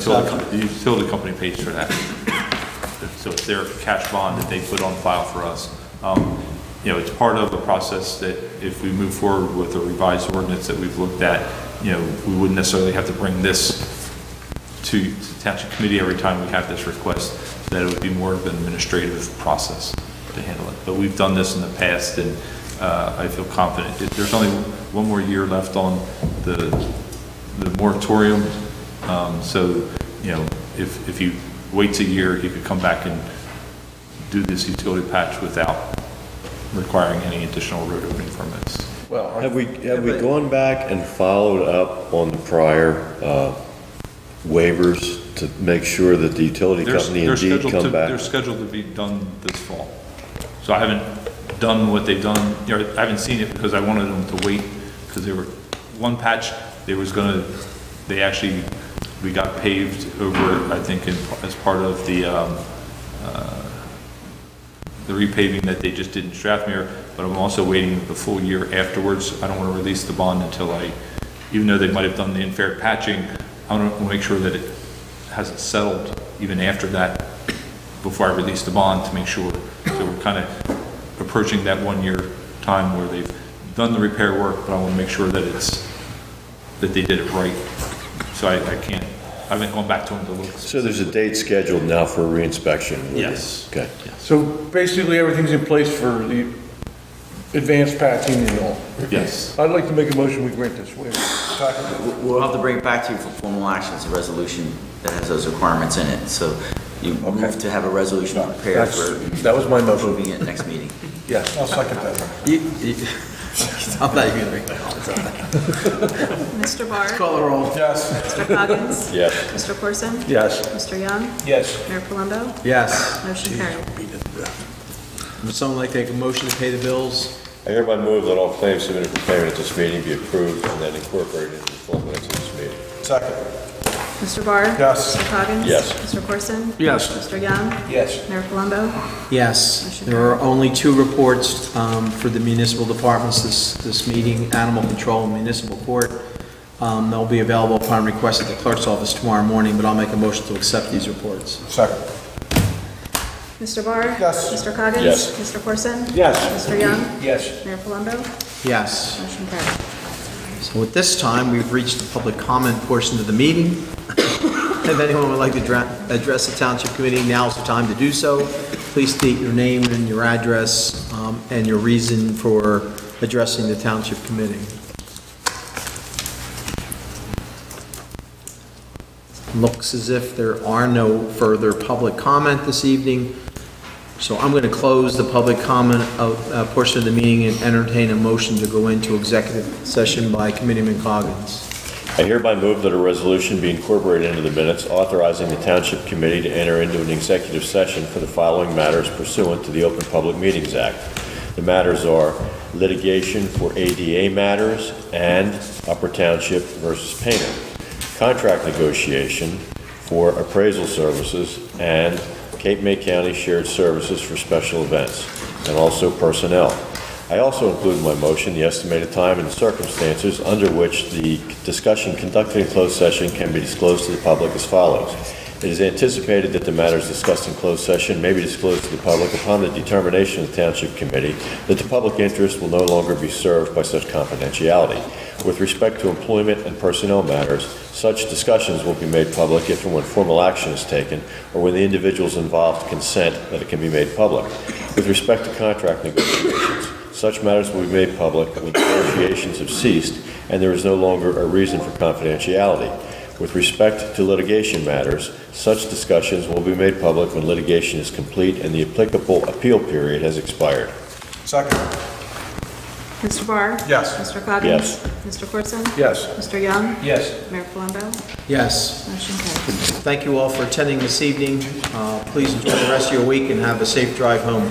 utility company pays for that. So it's their cash bond that they put on file for us. It's part of a process that if we move forward with a revised ordinance that we've looked at, we wouldn't necessarily have to bring this to Township Committee every time we have this request, that it would be more of an administrative process to handle it. But we've done this in the past, and I feel confident. There's only one more year left on the moratorium, so if he waits a year, he could come back and do this utility patch without requiring any additional road opening permits. Well, have we gone back and followed up on the prior waivers to make sure that the utility company indeed come back? They're scheduled to be done this fall. So I haven't done what they've done, I haven't seen it because I wanted them to wait, because they were, one patch, we got paved over, I think, as part of the repaving that they just did in Strathmere, but I'm also waiting the full year afterwards. I don't want to release the bond until even though they might have done the inferior patching, I want to make sure that it hasn't settled even after that, before I release the bond, to make sure. So we're kind of approaching that 1 year time where they've done the repair work, but I want to make sure that they did it right. So I haven't gone back to them to look. So there's a date scheduled now for a reinspection? Yes. Okay. So basically, everything's in place for the advanced patching and all? Yes. I'd like to make a motion, we grant this waiver. We'll have to bring it back to you for formal action. It's a resolution that has those requirements in it. So you move to have a resolution prepared for. That was my motion. Moving it next meeting. Yes, I'll second that. I'm not even going to Mr. Barr? call the roll. Yes. Mr. Coggins? Yes. Mr. Corson? Yes. Mr. Young? Yes. Mayor Palumbo? Yes. Motion carried. Would someone like to take a motion to pay the bills? I hereby move that all claims submitted for payment at this meeting be approved and then incorporated into the full minutes of this meeting. Second. Mr. Barr? Yes. Mr. Coggins? Yes. Mr. Corson? Yes. Mr. Young? Yes. Mayor Palumbo? Yes. There are only 2 reports for the municipal departments this meeting, Animal Control and Municipal Court. They'll be available upon request at the clerk's office tomorrow morning, but I'll make a motion to accept these reports. Second. Mr. Barr? Yes. Mr. Coggins? Yes. Mr. Corson? Yes. Mr. Young? Yes. Mayor Palumbo? Yes. Motion carried. So at this time, we've reached the public comment portion of the meeting. If anyone would like to address the Township Committee, now's the time to do so. Please state your name and your address and your reason for addressing the Township Committee? Looks as if there are no further public comment this evening, so I'm going to close the public comment portion of the meeting and entertain a motion to go into executive session by Committeeman Coggins. I hereby move that a resolution be incorporated into the minutes authorizing the Township Committee to enter into an executive session for the following matters pursuant to the Open Public Meetings Act. The matters are litigation for ADA matters and Upper Township versus Painter, contract negotiation for appraisal services, and Cape May County shared services for special events, and also personnel. I also include in my motion the estimated time and circumstances under which the discussion conducted in closed session can be disclosed to the public as follows. It is anticipated that the matters discussed in closed session may be disclosed to the public upon the determination of the Township Committee that the public interest will no longer be served by such confidentiality. With respect to employment and personnel matters, such discussions will be made public if and when formal action is taken or when the individuals involved consent that it can be made public. With respect to contract negotiations, such matters will be made public when negotiations have ceased and there is no longer a reason for confidentiality. With respect to litigation matters, such discussions will be made public when litigation is complete and the applicable appeal period has expired. Second. Mr. Barr? Yes. Mr. Coggins? Yes. Mr. Corson? Yes. Mr. Young? Yes. Mayor Palumbo? Yes. Motion carries. Thank you all for attending this evening. Please enjoy the rest of your week and have a safe drive home.